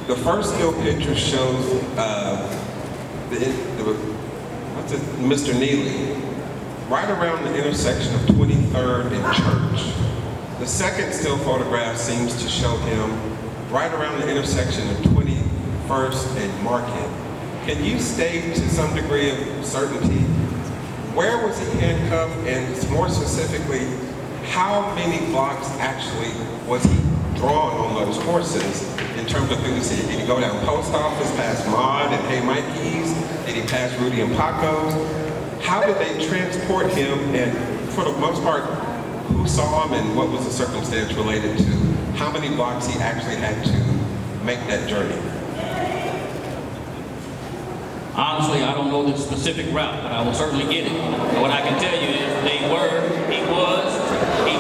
The first still picture shows Mr. Neely right around the intersection of 23rd and Church. The second still photograph seems to show him right around the intersection of 21st and Market. Can you state to some degree of certainty where was he handcuffed, and more specifically, how many blocks actually was he drawn on those horses in terms of through the city? Did he go down Post Office, past Maud and Hey Mikey's? Did he pass Rudy and Paco's? How did they transport him, and for the most part, who saw him and what was the circumstance related to how many blocks he actually had to make that journey? Honestly, I don't know the specific route, but I will certainly get it. What I can tell you is he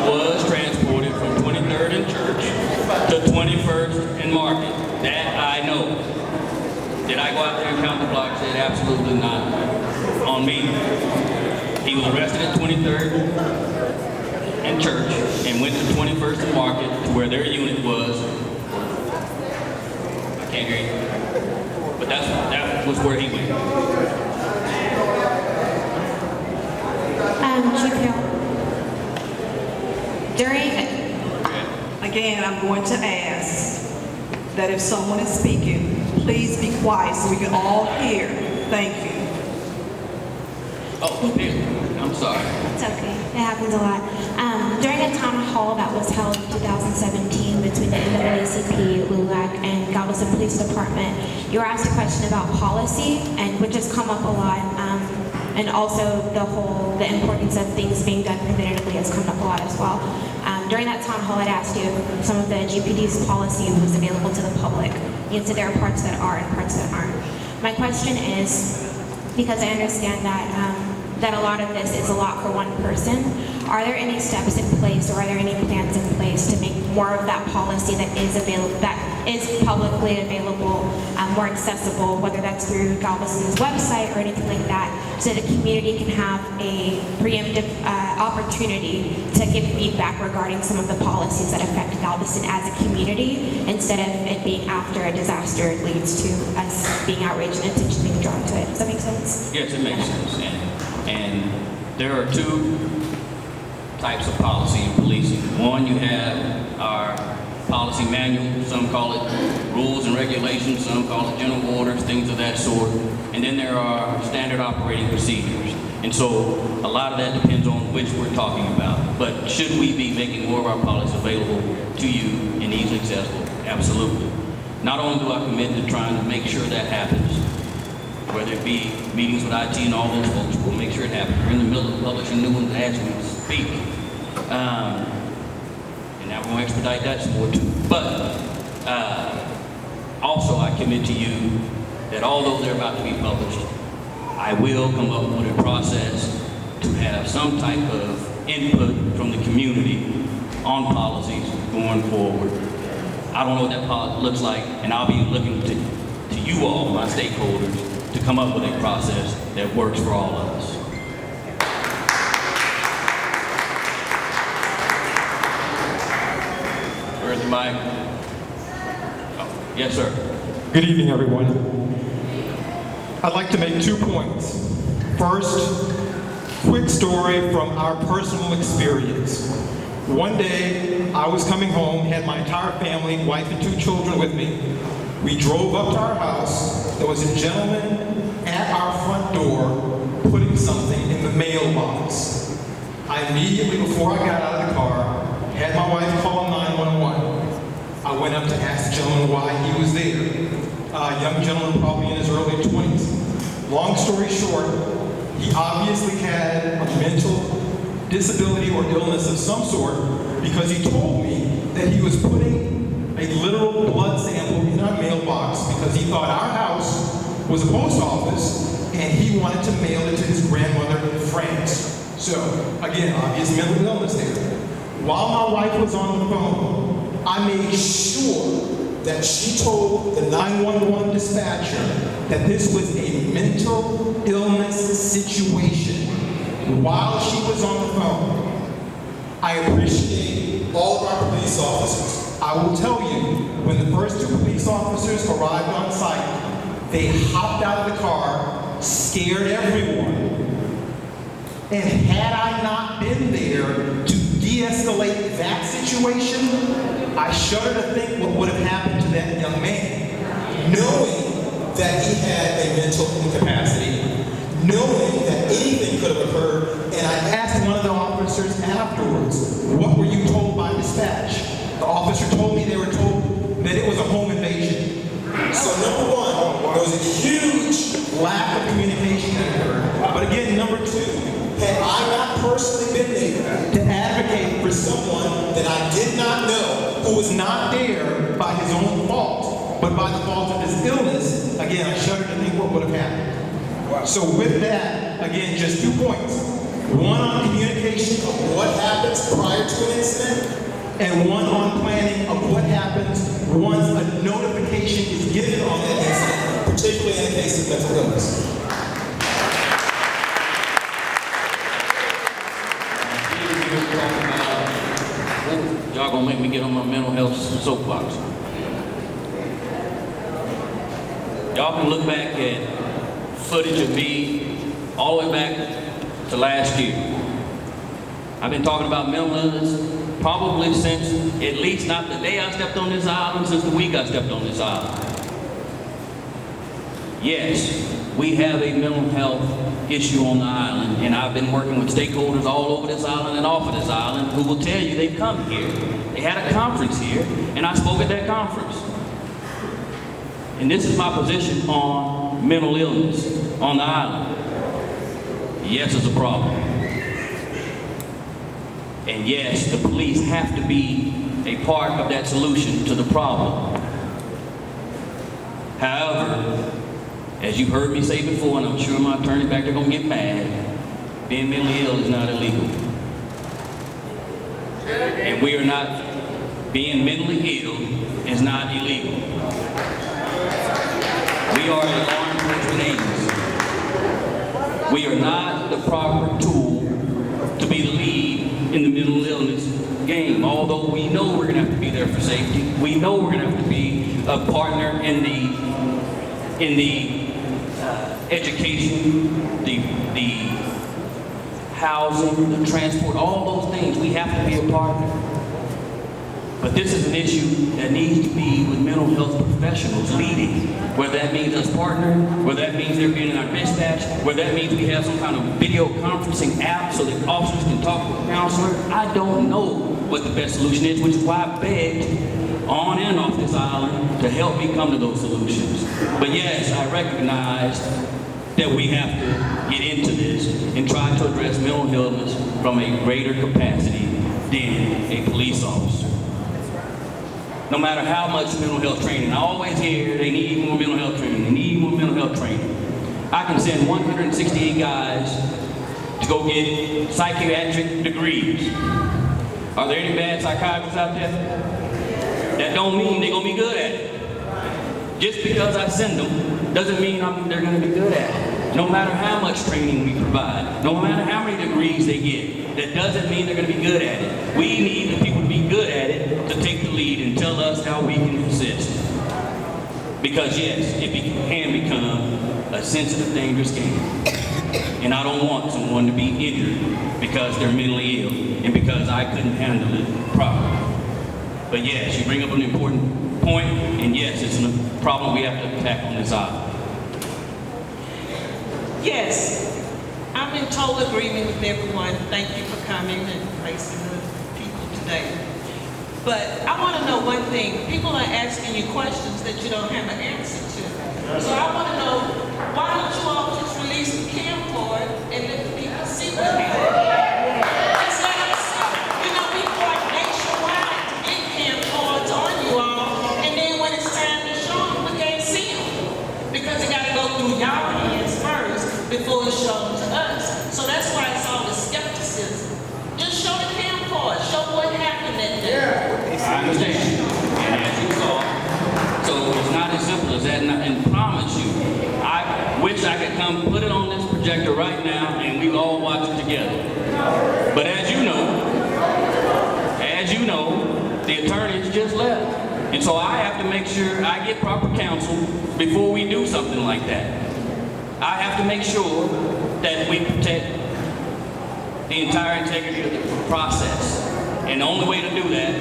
was transported from 23rd and Church to 21st and Market. That I know. Did I go out there and count the blocks? Absolutely not. On me. He was arrested at 23rd and Church and went to 21st and Market to where their unit was. I can't hear you. But that was where he went. Again, I'm going to ask that if someone is speaking, please be quiet so we can all hear. Thank you. Oh, I'm sorry. It's okay. It happens a lot. During a town hall that was held in 2017 between the NAACP, LULAC, and Galveston Police Department, you were asked a question about policy, and which has come up a lot, and also the importance of things being done preventatively has come up a lot as well. During that town hall, I'd asked you if some of the GPD's policy was available to the public. You said there are parts that are and parts that aren't. My question is, because I understand that a lot of this is a lot for one person, are there any steps in place, or are there any plans in place to make more of that policy that is available, that is publicly available, more accessible, whether that's through Galveston's website or anything like that, so the community can have a preemptive opportunity to give feedback regarding some of the policies that affect Galveston as a community, instead of it being after a disaster leads to us being outraged and attention being drawn to it. Does that make sense? Yes, it makes sense. And there are two types of policy in policing. One, you have our policy manual, some call it rules and regulations, some call it general orders, things of that sort. And then there are standard operating procedures. And so a lot of that depends on which we're talking about. But should we be making more of our policies available to you and easily accessible? Absolutely. Not only do I commit to trying to make sure that happens, whether it be meetings with IT and all those folks, we'll make sure it happens. We're in the middle of publishing new ones as we speak. And now we're going to expedite that some more too. But also I commit to you that although they're about to be published, I will come up with a process to have some type of input from the community on policies going forward. I don't know what that policy looks like, and I'll be looking to you all, my stakeholders, to come up with a process that works for all of us. mic. Oh, yes, sir. Good evening, everyone. I'd like to make 2 points. First, quick story from our personal experience. One day, I was coming home, had my entire family, wife and 2 children with me. We drove up to our house. There was a gentleman at our front door putting something in the mailbox. I immediately, before I got out of the car, had my wife call 911. I went up to ask the gentleman why he was there. A young gentleman, probably in his early 20s. Long story short, he obviously had a mental disability or illness of some sort because he told me that he was putting a literal blood sample in our mailbox because he thought our house was a post office and he wanted to mail it to his grandmother in France. So, again, obvious mental illness there. While my wife was on the phone, I made sure that she told the 911 dispatcher that this was a mental illness situation while she was on the phone. I appreciate all of our police officers. I will tell you, when the first 2 police officers arrived on site, they hopped out of the car, scared everyone. And had I not been there to de-escalate that situation, I shudder to think what would have happened to that young man. Knowing that he had a mental incapacity, knowing that anything could have occurred, and I asked one of the officers afterwards, what were you told by dispatch? The officer told me they were told that it was a home invasion. So number 1, there was a huge lack of communication that occurred. But again, number 2, had I not personally been there to advocate for someone that I did not know, who was not there by his own fault, but by the fault of his illness, again, I shudder to think what would have happened. So with that, again, just 2 points. One on communication of what happens prior to an incident, and one on planning of what happens once a notification is given on that incident, particularly in the case of mental illness. Y'all gonna make me get on my mental health soapbox. Y'all can look back at footage of me all the way back to last year. I've been talking about mental illness probably since, at least not the day I stepped on this island, since the week I stepped on this island. Yes, we have a mental health issue on the island, and I've been working with stakeholders all over this island and off of this island who will tell you they've come here. They had a conference here, and I spoke at that conference. And this is my position on mental illness on the island. Yes, it's a problem. And yes, the police have to be a part of that solution to the problem. However, as you heard me say before, and I'm sure my attorney back there gonna get mad, being mentally ill is not illegal. And we are not, being mentally ill is not illegal. We are a law enforcement agency. We are not the proper tool to be the lead in the mental illness game. Although we know we're gonna have to be there for safety, we know we're gonna have to be a partner in the education, the housing, the transport, all those things. We have to be a partner. But this is an issue that needs to be with mental health professionals leading. Whether that means us partnering, whether that means there being in our dispatch, whether that means we have some kind of video conferencing app so that officers can talk with a counselor. I don't know what the best solution is, which is why I begged on and off this island to help me come to those solutions. But yes, I recognize that we have to get into this and try to address mental illness from a greater capacity than a police officer. No matter how much mental health training, I always hear they need more mental health training, they need more mental health training. I can send 168 guys to go get psychiatric degrees. Are there any bad psychiatrists out there? That don't mean they're gonna be good at it. Just because I send them doesn't mean they're gonna be good at it. No matter how much training we provide, no matter how many degrees they get, that doesn't mean they're gonna be good at it. We need the people to be good at it to take the lead and tell Because yes, it can become a sensitive, dangerous game. And I don't want someone to be injured because they're mentally ill and because I couldn't handle it properly. But yes, you bring up an important point, and yes, it's a problem we have to tackle on this island. Yes, I'm in total agreement with everyone. Thank you for coming and facing the people today. But I want to know one thing. People are asking you questions that you don't have an answer to. So I want to know, why don't you all just release the camcorder and let the people see what happened? Just let us see. You know, people are nationwide to get camcorders on you all, and then when it's time to show them, we can't see them. Because it got to go through y'all hands first before it's shown to us. So that's why it's all the skepticism. Just show the camcorder, show what happened that day. I understand. And as you saw, so it's not as simple as that. And promise you, I wish I could come put it on this projector right now and we all watch it together. But as you know, the attorneys just left. And so I have to make sure I get proper counsel before we do something like that. I have to make sure that we protect the entire integrity of the process. And the only way to do that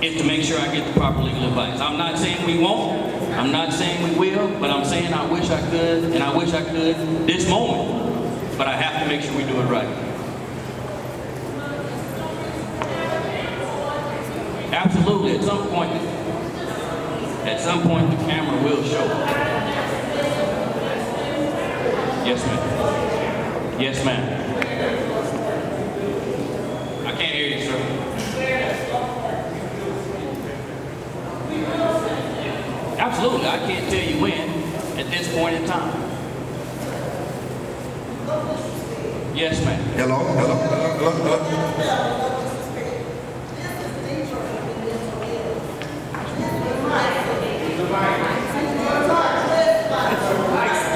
is to make sure I get the proper legal advice. I'm not saying we won't, I'm not saying we will, but I'm saying I wish I could, and I wish I could this moment. But I have to make sure we do it right. Absolutely, at some point the camera will show. Yes, ma'am. Yes, ma'am. I can't hear you, sir. Absolutely, I can't tell you when at this point in time. Yes, ma'am. Hello.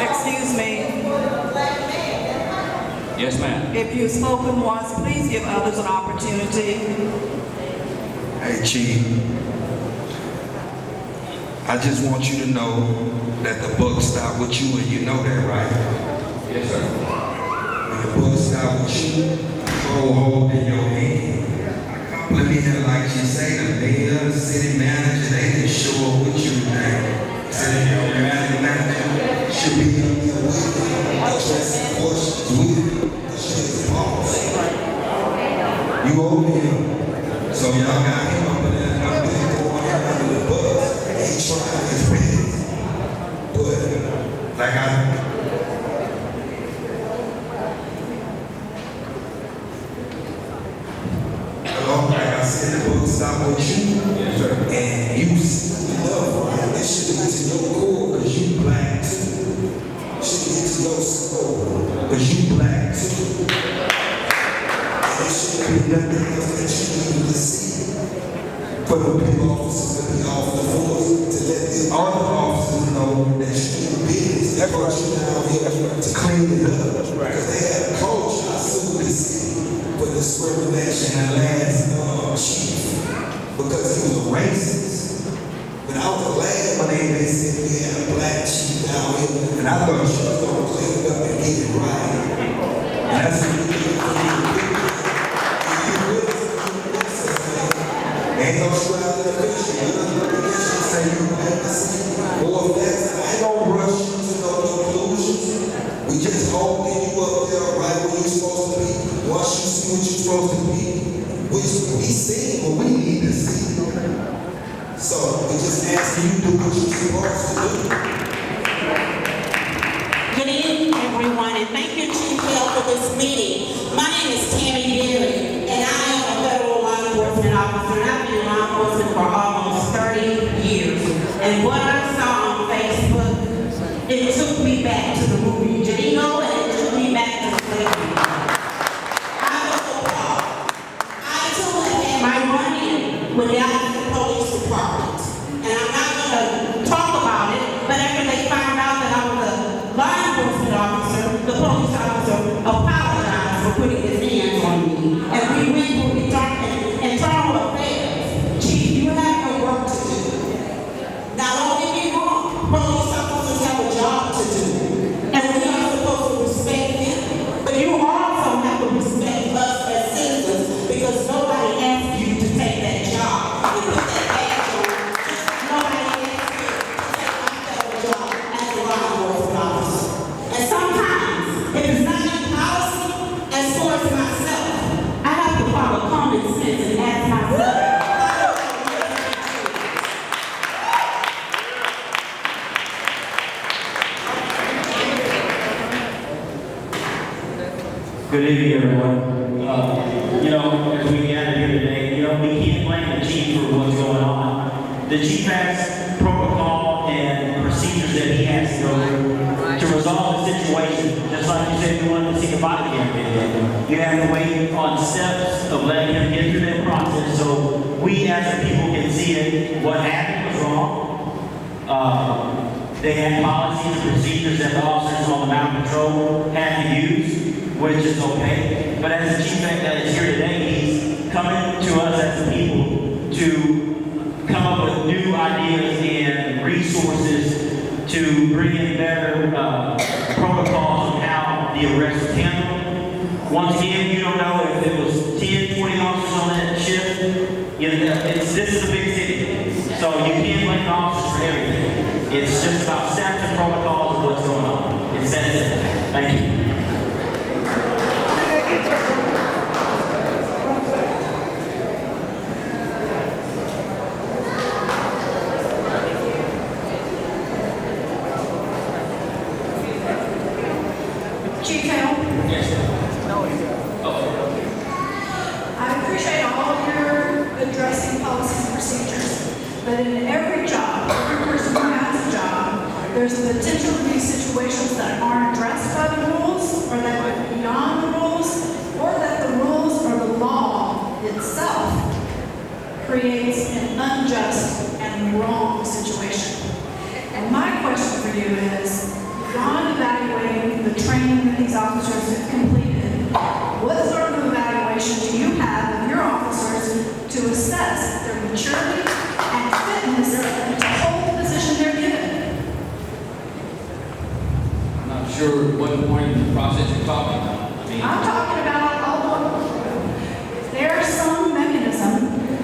Excuse me. Yes, ma'am. If you've spoken once, please give others an opportunity. Hey, Chief. I just want you to know that the buck stopped with you, and you know that, right? Yes, sir. When the buck stopped with you, hold in your hand. Compliment her like she say, the mayor, city manager, they can show up with you today. City manager should be up there with you, addressing questions with you. The shit is boss. You over here. So y'all got him up there, and I'm under the bus. He trying his best, but like I said, the book stop with you, and you love him. It should get to your core because you black too. It should get to your soul because you black too. And it shouldn't be nothing else that you need to see for the big officers to be off the force, to let the other officers know that you do business. They brought you down here to clean it up. Because they had a coach, I sued the city for discrimination and last chief because he was a racist. But I was glad when they said we had a black chief down here, and I thought she was going to clean it up and get it right. And that's what we did for you. Ain't no shroud in the fish. You say you have to see more facts. I ain't gonna rush you to no conclusions. We just holding you up there right where you're supposed to be. Once you see what you're supposed to be, we see what we need to see. So we just asking you to do what you're supposed to do. Good evening, everyone, and thank you, Chief Hale, for this meeting. My name is Tammy Berry, and I am a federal law enforcement officer, and I've been in law enforcement for almost 30 years. And what I saw on Facebook, it took me back to the movie Janino, and it took me back to slavery. I was appalled. I too have had my run-in with the Galveston Police Department, and I'm not going to talk about it, but after they found out that I was a law enforcement officer, the police officer apologized for putting his hands on me, and we went through internal affairs. Chief, you have your work to do. Not only the chief has protocol and procedures that he has to go through to resolve the situation. Just like you said, you wanted to see the body cam video. You have to wait on steps of letting him get through that process so we as a people can see that what happened was wrong. They had policies and procedures that the officers on the mountain patrol had to use, which is okay. But as the chief that is here today, he's coming to us as a people to come up with new ideas and resources to bring in better protocols on how the arrest was handled. Once again, you don't know if it was 10, 20 officers on that shift. You know, this is a big city, so you can't blame officers for everything. It's just about steps and protocols of what's going on. It's that simple. Thank you. Chief Hale? Yes. I appreciate all of your addressing policies and procedures, but in every job, every person who has a job, there's a potential to be situations that aren't addressed by the rules, or that are beyond the rules, or that the rules or the law itself creates an unjust and wrong situation. And my question for you is, beyond evaluating the training that these officers have completed, what sort of evaluation do you have of your officers to assess their maturity and fitness to hold the position they're given? I'm not sure what point in the process you're talking about. I'm talking about there's some mechanism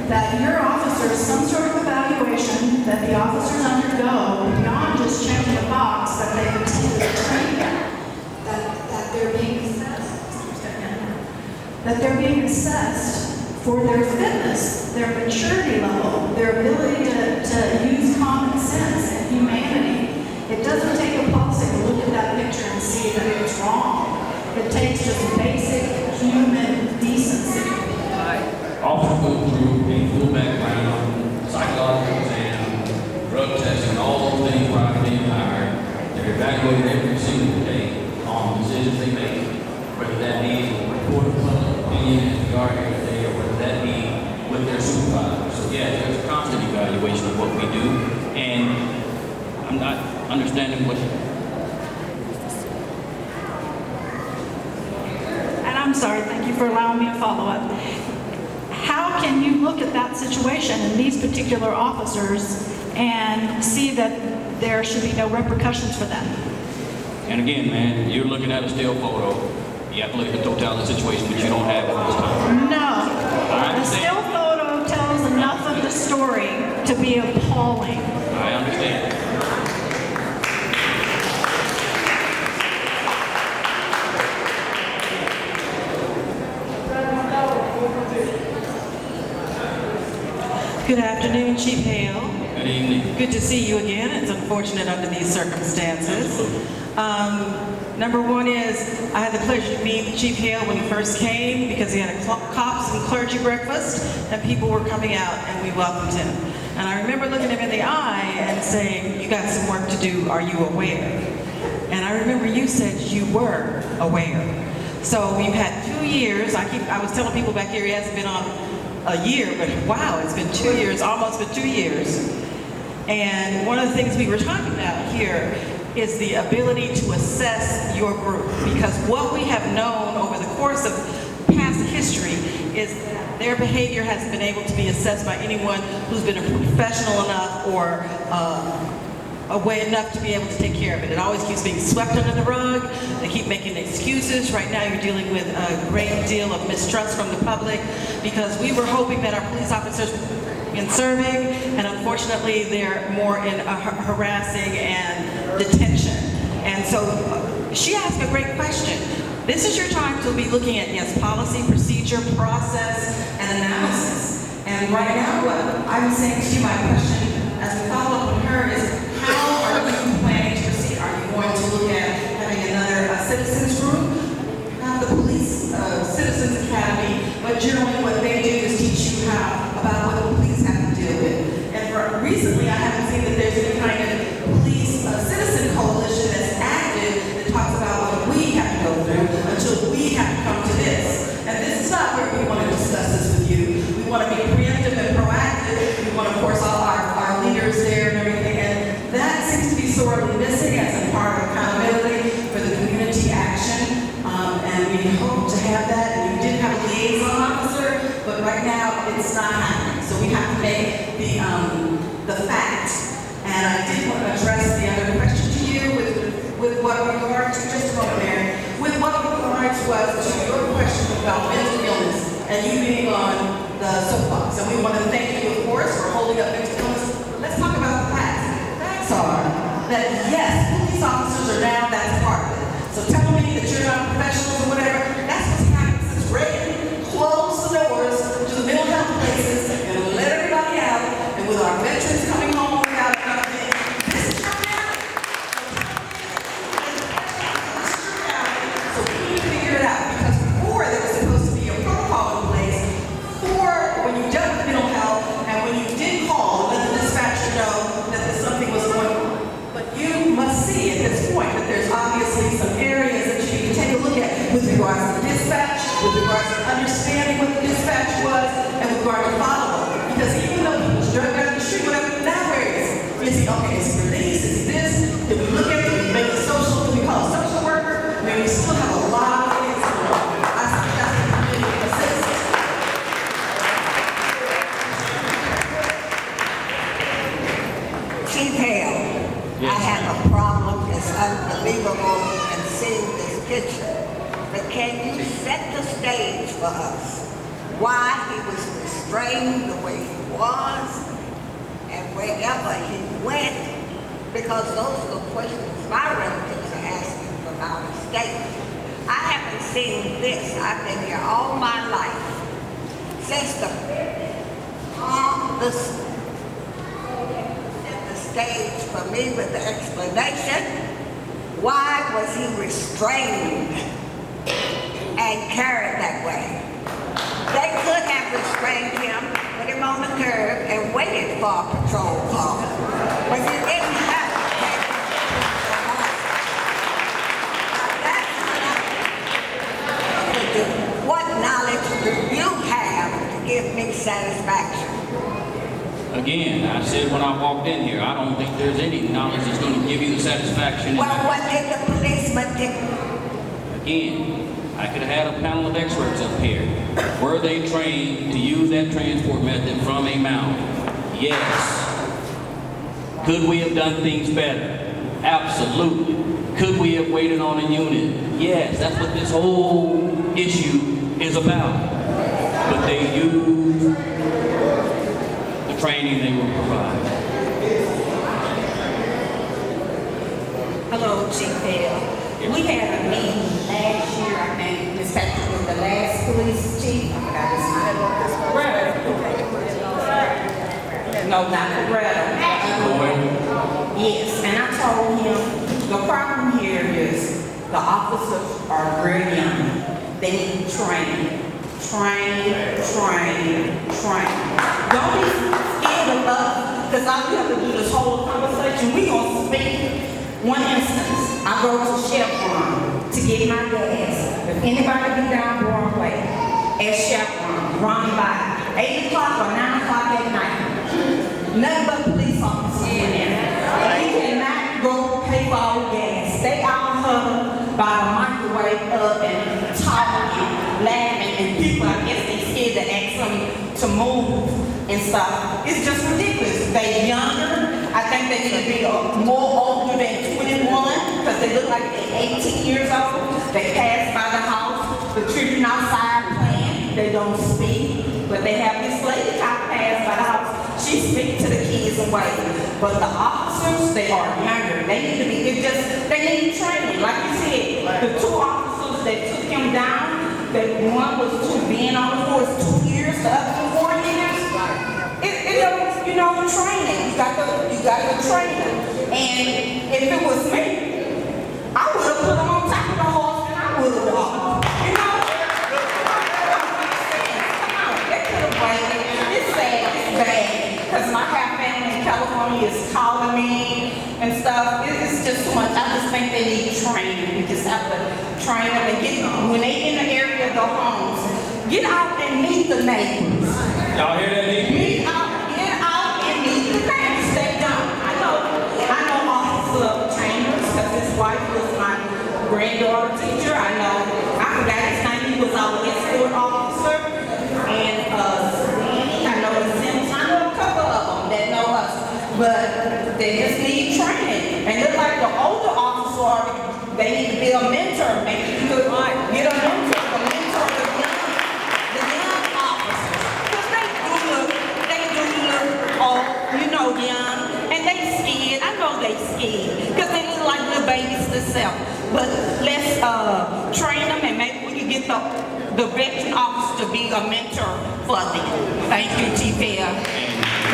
that your officers, some sort of evaluation that the officers undergo beyond just checking the box that they've attended the training, that they're being assessed, that they're being assessed for their fitness, their maturity level, their ability to use common sense and humanity. It doesn't take a policy to look at that picture and see that it's wrong. It takes just basic human decency. Officers go through a full background, psychological exam, drug testing, all those things prior to being hired. They're evaluated every single day on decisions they make, whether that be a report of public opinion as we are here today, or whether that be with their supervisor. So yeah, there's a constant evaluation of what we do, and I'm not understanding what. And I'm sorry, thank you for allowing me a follow-up. How can you look at that situation and these particular officers and see that there should be no repercussions for them? And again, man, you're looking at a still photo. You have to look at the totality of the situation, which you don't have at this time. No. The still photo tells enough of the story to be appalling. I understand. Good afternoon, Chief Hale. Good evening. Good to see you again. It's unfortunate under these circumstances. Number one is, I had the pleasure to meet Chief Hale when he first came because he had a cops and clergy breakfast and people were coming out and we welcomed him. And I remember looking him in the eye and saying, you got some work to do, are you aware? And I remember you said you were aware. So we've had 2 years. I was telling people back here he hasn't been on a year, but wow, it's been 2 years, almost been 2 years. And one of the things we were talking about here is the ability to assess your group, because what we have known over the course of past history is that their behavior hasn't been able to be assessed by anyone who's been a professional enough or away enough to be able to take care of it. It always keeps being swept under the rug. They keep making excuses. Right now you're dealing with a great deal of mistrust from the public because we were hoping that our police officers in serving, and unfortunately they're more in harassing and detention. And so she asked a great question. This is your time to be looking at, yes, policy, procedure, process, and analysis. And right now what I'm saying to you, my question as we follow up on her is, how are you planning to proceed? Are you going to look at having another citizens group? Have the police citizens academy, but generally what they do is teach you about what the police have to deal with. And for reasons it's not happening. So we have to make the facts. And I did want to address the other question to you with what regards to, just a moment, Mary, with what regards was to your question about mental illness and you being on the soapbox. And we want to thank you, of course, for holding up mental illness. But let's talk about the facts. The facts are that, yes, police officers are now, that's part of it. So tell me that you're not professionals or whatever, that's what's happened since Reagan closed the doors to the mental health places and let everybody out. And with our veterans coming home without nothing, this is your reality. So we need to figure it out, because before there was supposed to be a protocol in place for when you dealt with mental health and when you did call, let the dispatcher know that something was going on. But you must see at this point that there's obviously some areas that you need to take a look at with regards to dispatch, with regards to understanding what the dispatch was, and with regard to follow-up. Because even though people's drug down the street, whatever, now where is it? Is he, okay, is he released? Is he this? Did we look at it? Did we make a social? Did we call a social worker? I mean, we still have a lot of things to do. I think that's the community assistance. Chief Hale, I have a problem. It's unbelievable in seeing this picture. But can you set the stage for us? Why he was restrained the way he was, and wherever he went, because those are the questions my relatives are asking from out of state. I haven't seen this. I've been here all my life. Since the stage for me with the explanation, why was he restrained and carried that way? They could have restrained him, put him on the curb, and waited for a patrol car. But you didn't have to take him to the hospital. What knowledge do you have to give me satisfaction? Again, I said when I walked in here, I don't think there's any knowledge that's going to give you the satisfaction. Well, what did the policeman do? Again, I could have had a panel of experts up here. Were they trained to use that transport method from a mount? Yes. Could we have done things better? Absolutely. Could we have waited on a unit? Yes, that's what this whole issue is about. But they used the training they were provided. Hello, Chief Hale. We had a meeting last year, I think, this happened with the last police chief. I forgot his name. No, not Coretta. Yes, and I told him, the problem here is the officers are very young. They need training. Train. Don't be scared of us, because all we have to do this whole conversation, we gonna speak. One instance, I go to Chevron to get my gas. If anybody be down Broadway at Chevron, run by 8 o'clock or 9 o'clock at night. Nothing but police officers in there. And you cannot go pay for all gas. Stay out huddled by the microwave up and talking, laughing, and people, I guess they scared to ask them to move and stuff. It's just ridiculous. They younger. I think they need to be more older than 21 because they look like they're 18 years old. They pass by the house, the children outside playing. They don't speak, but they have this lady cop pass by the house. She speaks to the kids and ways. But the officers, they are younger. They need to be, they need training. Like you said, the 2 officers that took him down, that one was being on the force 2 years, the other 4 years. You know, training. You got the training. And if it was me, I would have put him on top of the horse and I would have walked. You know? Come on, they could have waited. It's sad, it's bad. Because my half family in California is calling me and stuff. It's just too much. I just think they need training. You just have to train them and get them. When they in the area of the homes, get out and meet the neighbors. Y'all hear that, Nikki? Get out and meet the neighbors. They don't. I know Officer Chambers because his wife was my granddaughter teacher. I forgot his name. He was our escort officer. And they just need training. And look like the older officer, they need to be a mentor. Maybe you could get a mentor the young officers. Because they do look old, you know, young. And they scared. I know they scared. Because they look like little babies themselves. But let's train them, and maybe we can get the veteran officer to be a mentor for them. Thank you, Chief Hale.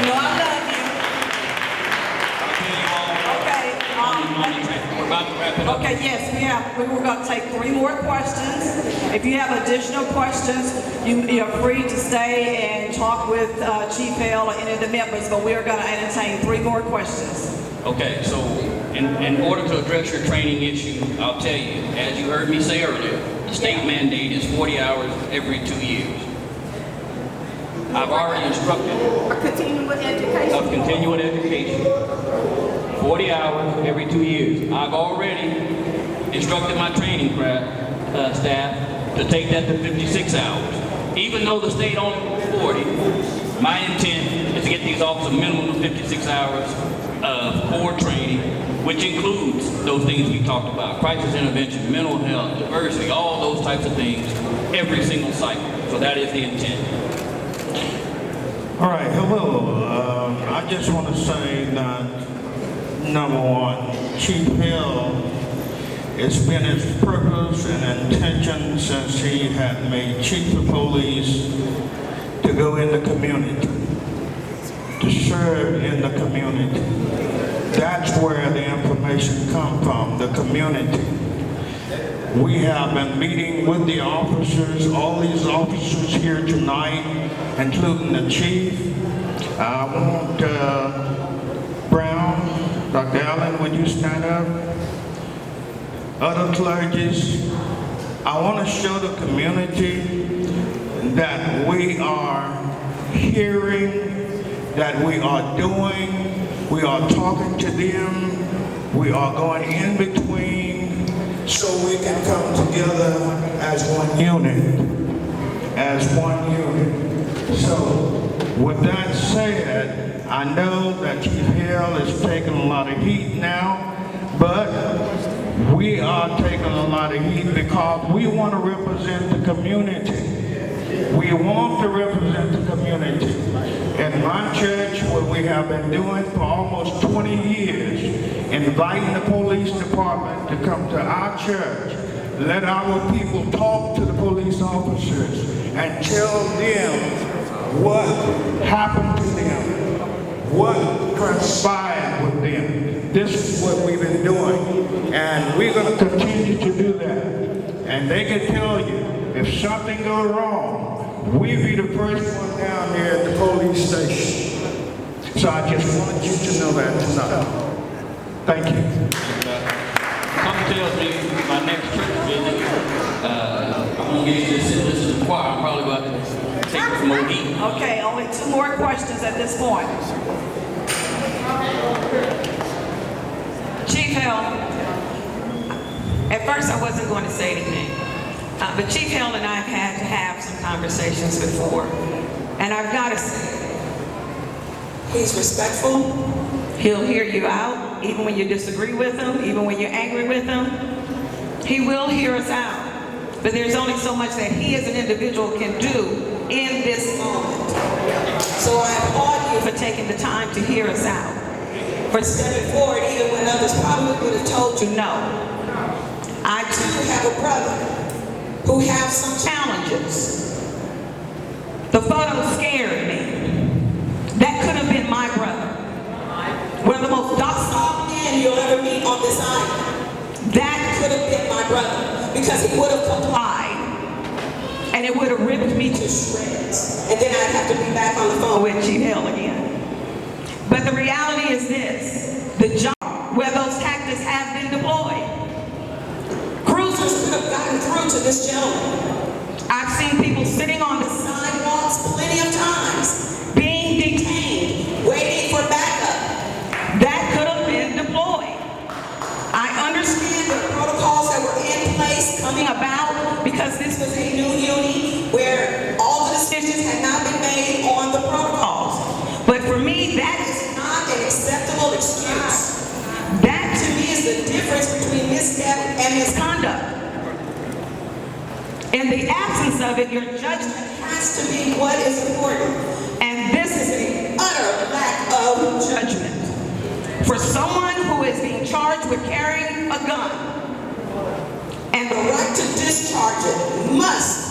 You know I love you. We're about to wrap it up. Okay, yes, we were going to take 3 more questions. If you have additional questions, you're free to stay and talk with Chief Hale or any of the members, but we are going to entertain 3 more questions. Okay, so in order to address your training issue, I'll tell you, as you heard me say earlier, the state mandate is 40 hours every 2 years. I've already instructed of continuing education, 40 hours every 2 years. I've already instructed my training staff to take that to 56 hours. Even though the state only wants 40, my intent is to get these officers a minimum of 56 hours of core training, which includes those things we talked about: crisis intervention, mental health, diversity, all those types of things, every single cycle. So that is the intent. All right, hello. I just want to say that, number one, Chief Hale, it's been his purpose and intention since he had made Chief of Police to go in the community, to serve in the community. That's where the information comes from, the community. We have been meeting with the officers, all these officers here tonight, including the chief. I want Brown, Dr. Allen, would you stand up? Other clergies. I want to show the community that we are hearing, that we are doing, we are talking to them, we are going in between, so we can come together as one unit, So, with that said, I know that Chief Hale is taking a lot of heat now, but we are taking a lot of heat because we want to represent the community. We want to represent the community. In my church, what we have been doing for almost 20 years, inviting the police department to come to our church, let our people talk to the police officers and tell them what happened to them, what transpired with them. This is what we've been doing, and we're going to continue to do that. And they can tell you, if something goes wrong, we be the first one down there at the police station. So I just wanted you to know that tonight. Thank you. Something tells me my next church visit, I'm going to get you to sit listen to the choir. I'm probably about to take some more heat. Okay, only 2 more questions at this point. Chief Hale, At first, I wasn't going to say anything. But Chief Hale and I have had to have some conversations before. And I've got to say, he's respectful. He'll hear you out, even when you disagree with him, even when you're angry with him. He will hear us out. But there's only so much that he as an individual can do in this moment. So I applaud you for taking the time to hear us out. For stepping forward even when others probably would have told you no. I too have a brother who has some challenges. The photo scared me. That could have been my brother. One of the most docile men you'll ever meet on this island. That could have been my brother, because he would have complied, and it would have ripped me to shreds. And then I'd have to be back on the phone with Chief Hale again. But the reality is this: the job where those tactics have been deployed, cruisers could have gotten through to this gentleman. I've seen people sitting on the sidewalks plenty of times, being detained, waiting for backup. That could have been deployed. I understand the protocols that were in place coming about because this was a new unit where all the decisions had not been made on the protocols. But for me, that is not an acceptable excuse. of it, your judgment has to be what is important. And this is an utter lack of judgment. For someone who is being charged with carrying a gun, and the right to discharge it must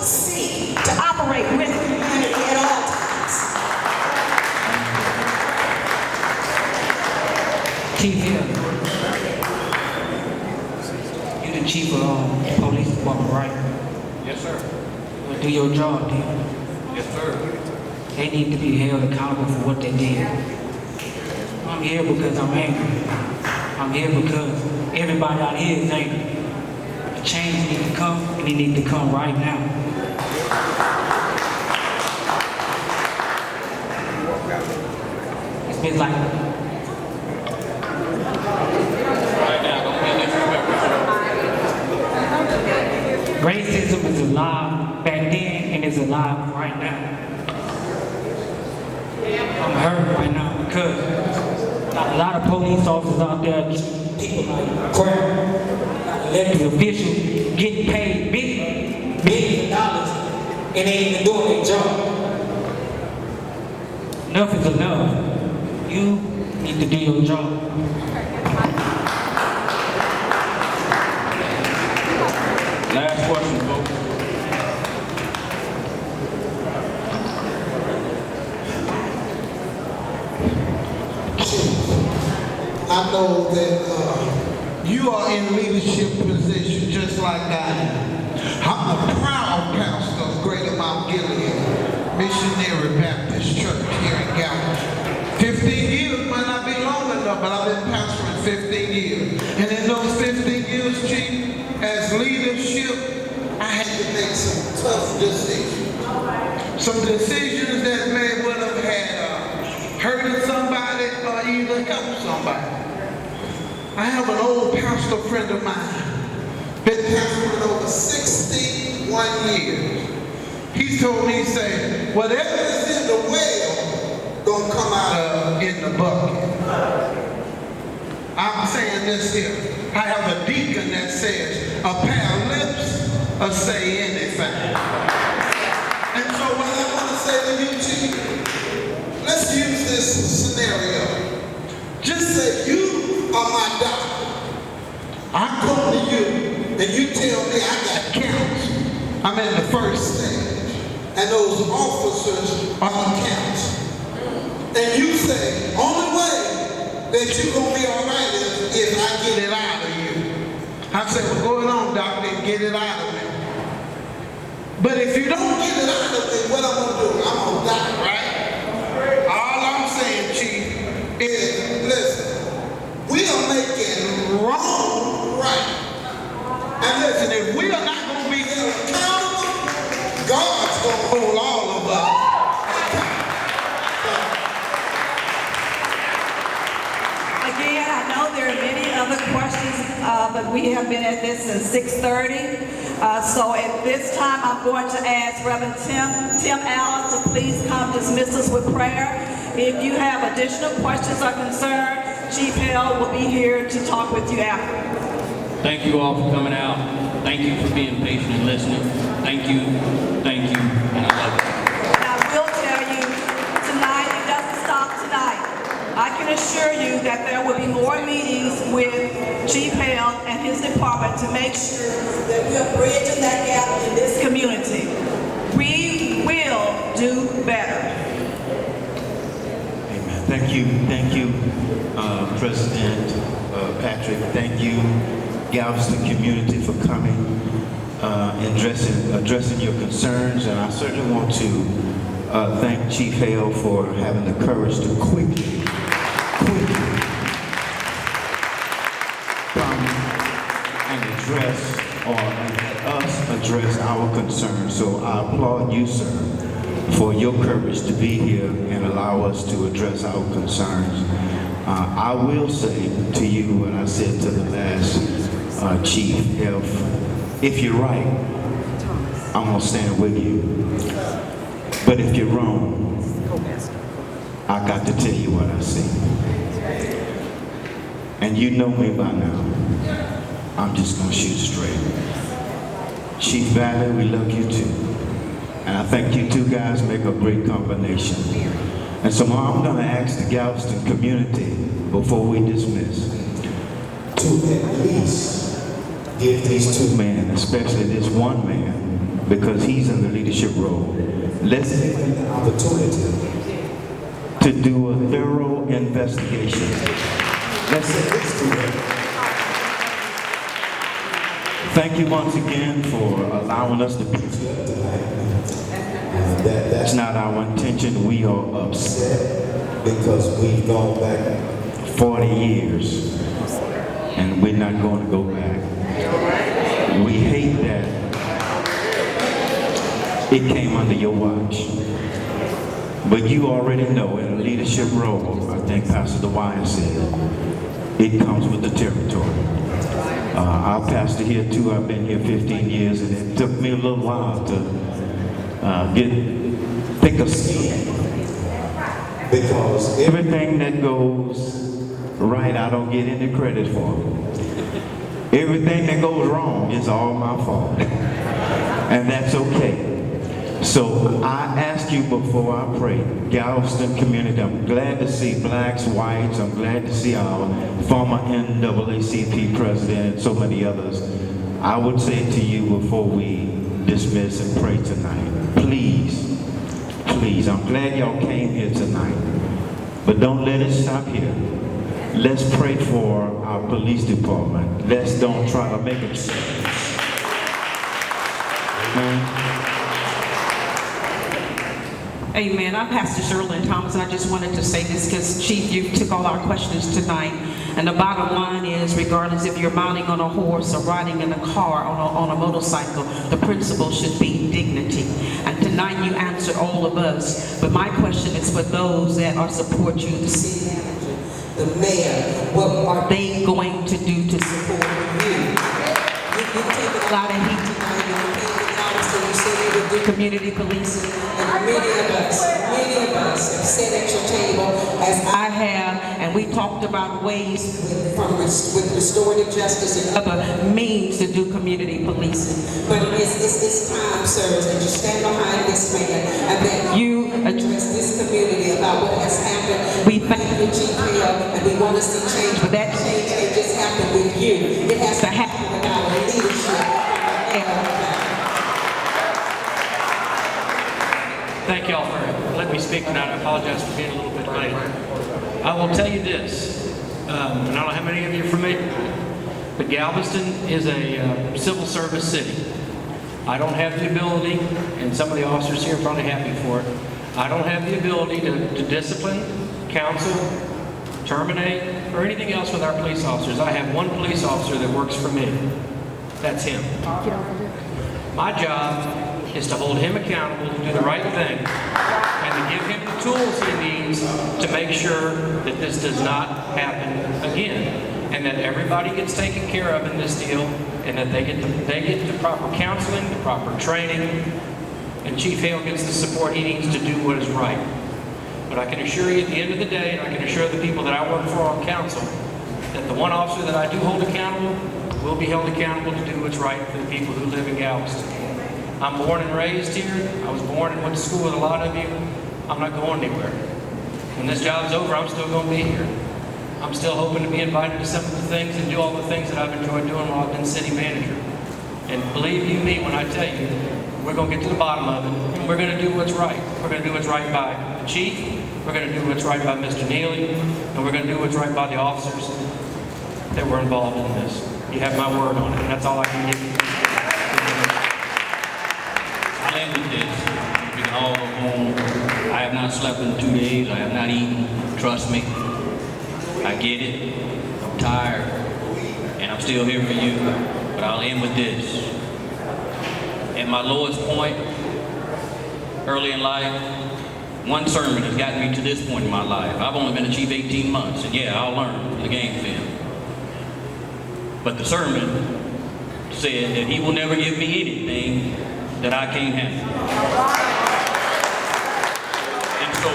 seek to operate with humanity at all times. Chief Hill, you're the chief of police department, right? Yes, sir. Well, do your job, then. Yes, sir. They need to be held accountable for what they did. I'm here because I'm angry. I'm here because everybody out here is angry. The change needs to come, and it needs to come right now. It's been like racism is alive back then and is alive right now. I'm hurt right now because a lot of police officers out there, people like crap, elected officials getting paid billions of dollars and they ain't even doing their job. Enough is enough. You need to do your job. Last question, folks. I know that you are in leadership position just like I am. I'm a proud pastor of Greater Mount Gilead Missionary Baptist Church here in Galveston. 15 years might not be long enough, but I've been pastoring 15 years. And in those 15 years, Chief, as leadership, I had to make some tough decisions. Some decisions that may would have had hurted somebody or either helped somebody. I have an old pastor friend of mine, been pastoring over 61 years. He told me, he said, whatever is in the well, gonna come out in the bucket. I'm saying this here. I have a deacon that says, a pair of lips will say anything. And so what I want to say to you, Chief, let's use this scenario. Just say you are my doctor. I come to you and you tell me I got counts. I'm in the first stage. And those officers are on counts. And you say, only way that you're going to be all right is if I get it out of you. I say, well, go on, doctor, and get it out of me. But if you don't get it out of me, what I'm going to do? I'm going to die, right? All I'm saying, Chief, is, listen, we are making wrong right. And listen, if we are not going to be held accountable, God's going to hold all of us. Again, I know there are many other questions, but we have been at this since 6:30. So at this time, I'm going to ask Reverend Tim Allen to please come dismiss us with prayer. If you have additional questions or concerns, Chief Hale will be here to talk with you after. Thank you all for coming out. Thank you for being patient and listening. Thank you, and I love you. And I will tell you, tonight, it doesn't stop tonight. I can assure you that there will be more meetings with Chief Hale and his department to make sure that we are bridging that gap in this community. We will do better. Amen. Thank you, President Patrick. Thank you, Galveston community, for coming and addressing your concerns. And I certainly want to thank Chief Hale for having the courage to quickly come and address or let us address our concerns. So I applaud you, sir, for your courage to be here and allow us to address our concerns. I will say to you what I said to the last chief, if you're right, I'm gonna stand with you. But if you're wrong, I got to tell you what I see. And you know me by now. I'm just gonna shoot straight. Chief Valley, we love you too. And I think you two guys make a great combination. And so now I'm going to ask the Galveston community before we dismiss to at least give these two men, especially this one man, because he's in the leadership role, let's give him the opportunity to do a thorough investigation. Let's say this to him. Thank you once again for allowing us to be here tonight. That's not our intention. We are upset because we've gone back 40 years and we're not going to go back. We hate that it came under your watch. But you already know in a leadership role, I think Pastor DeWine said, it comes with the territory. Our pastor here too, I've been here 15 years and it took me a little while to get thick of skin. Because everything that goes right, I don't get any credit for. Everything that goes wrong is all my fault. And that's okay. So I ask you before I pray, Galveston community, I'm glad to see blacks, whites, I'm glad to see our former NAACP president and so many others. I would say to you before we dismiss and pray tonight, please, please, I'm glad y'all came here tonight, but don't let it stop here. Let's pray for our police department. Let's don't try to make it. Amen. I'm Pastor Shirley Thomas, and I just wanted to say this because, Chief, you took all our questions tonight. And the bottom line is, regardless if you're mounting on a horse or riding in a car, on a motorcycle, the principle should be dignity. And tonight you answered all of us. But my question is for those that are support you, the city manager, the mayor, what are they going to do to support you? You've taken a lot of heat tonight. You said you would do community policing, and many of us have sat at your table, as I have, and we talked about ways with restorative justice and other means to do community policing. But it's time, sirs, that you stand behind this man and that you address this community about what has happened. We thank you, GPD, and we want to see change, but that change can't just happen with you. It has to happen with our leadership. Thank y'all for letting me speak tonight. I apologize for being a little bit late. I will tell you this, and I don't know how many of you are familiar, but Galveston is a civil service city. I don't have the ability, and some of the officers here are probably happy for it, I don't have the ability to discipline, counsel, terminate, or anything else with our police officers. I have one police officer that works for me. That's him. My job is to hold him accountable, to do the right thing, and to give him the tools he needs to make sure that this does not happen again, and that everybody gets taken care of in this deal, and that they get the proper counseling, the proper training, and Chief Hale gets the support he needs to do what is right. But I can assure you at the end of the day, and I can assure the people that I work for on council, that the one officer that I do hold accountable will be held accountable to do what's right for the people who live in Galveston. I'm born and raised here. I was born and went to school with a lot of you. I'm not going anywhere. When this job's over, I'm still going to be here. I'm still hoping to be invited to some of the things and do all the things that I've enjoyed doing while I've been city manager. And believe you me when I tell you, we're going to get to the bottom of it, and we're going to do what's right. We're going to do what's right by the chief. We're going to do what's right by Mr. Neely, and we're going to do what's right by the officers that were involved in this. You have my word on it, and that's all I can give you. I'll end with this. We can all go home. I have not slept in 2 days. I have not eaten. Trust me. I get it. I'm tired. And I'm still here for you. But I'll end with this. At my lowest point, early in life, one sermon has gotten me to this point in my life. I've only been a chief 18 months. And yeah, I'll learn the game film. But the sermon said that he will never give me anything that I can't handle. And so,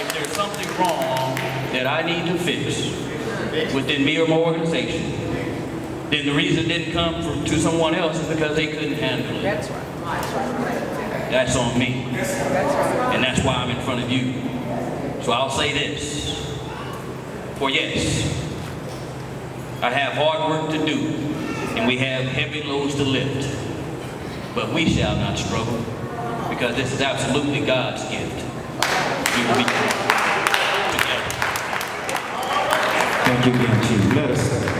if there's something wrong that I need to fix within me or my organization, then the reason it didn't come to someone else is because they couldn't handle it. That's right. That's on me. And that's why I'm in front of you. So I'll say this. For yes, I have hard work to do, and we have heavy loads to lift. But we shall not struggle, because this is absolutely God's gift. We will be together. Thank you again, Chief. Let us stand.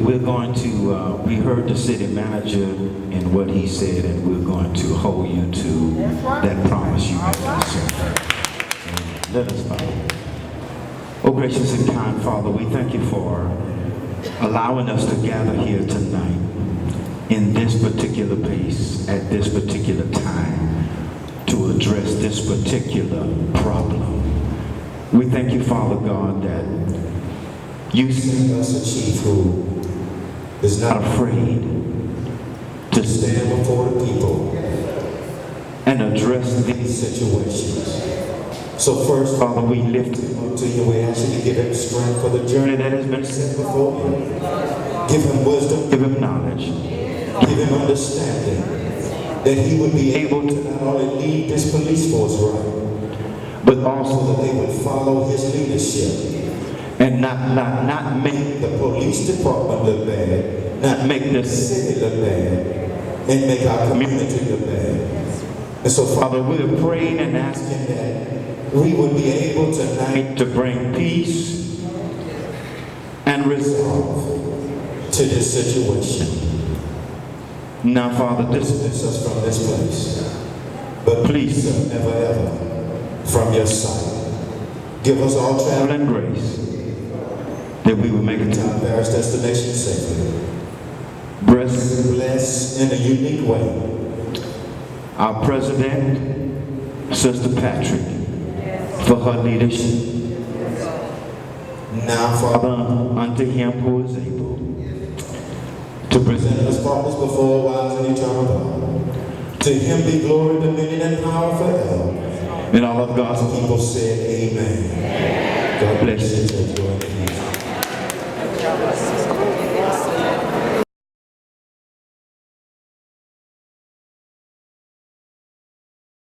We're going to, we heard the city manager and what he said, and we're going to hold you to that promise you made us. Let us bow. Oh, gracious and kind Father, we thank you for allowing us to gather here tonight in this particular place, at this particular time, to address this particular problem. We thank you, Father God, that you send us a chief who is not afraid to stand before the people and address these situations. So first, Father, we lift him up to you. We ask you to give him strength for the journey that has been set before him. Give him wisdom, give him knowledge, give him understanding, that he would be able to not only lead this police force right, but also that they would follow his leadership. And not make the police department look bad, not make the city look bad, and make our community look bad. And so, Father, we're praying and asking that we would be able tonight to bring peace and resolve to this situation. Now, Father, dismiss us from this place, but please, sir, never ever from your sight. Give us all traveling grace, that we will make it to our Paris destination safely. Bless in a unique way our President, Sister Patrick, for her leadership. Now, Father, unto him who is able to present us faultless before a wise and eternal God. To him be glory, dominion, and power forever. And all of God's people said, amen. God bless you.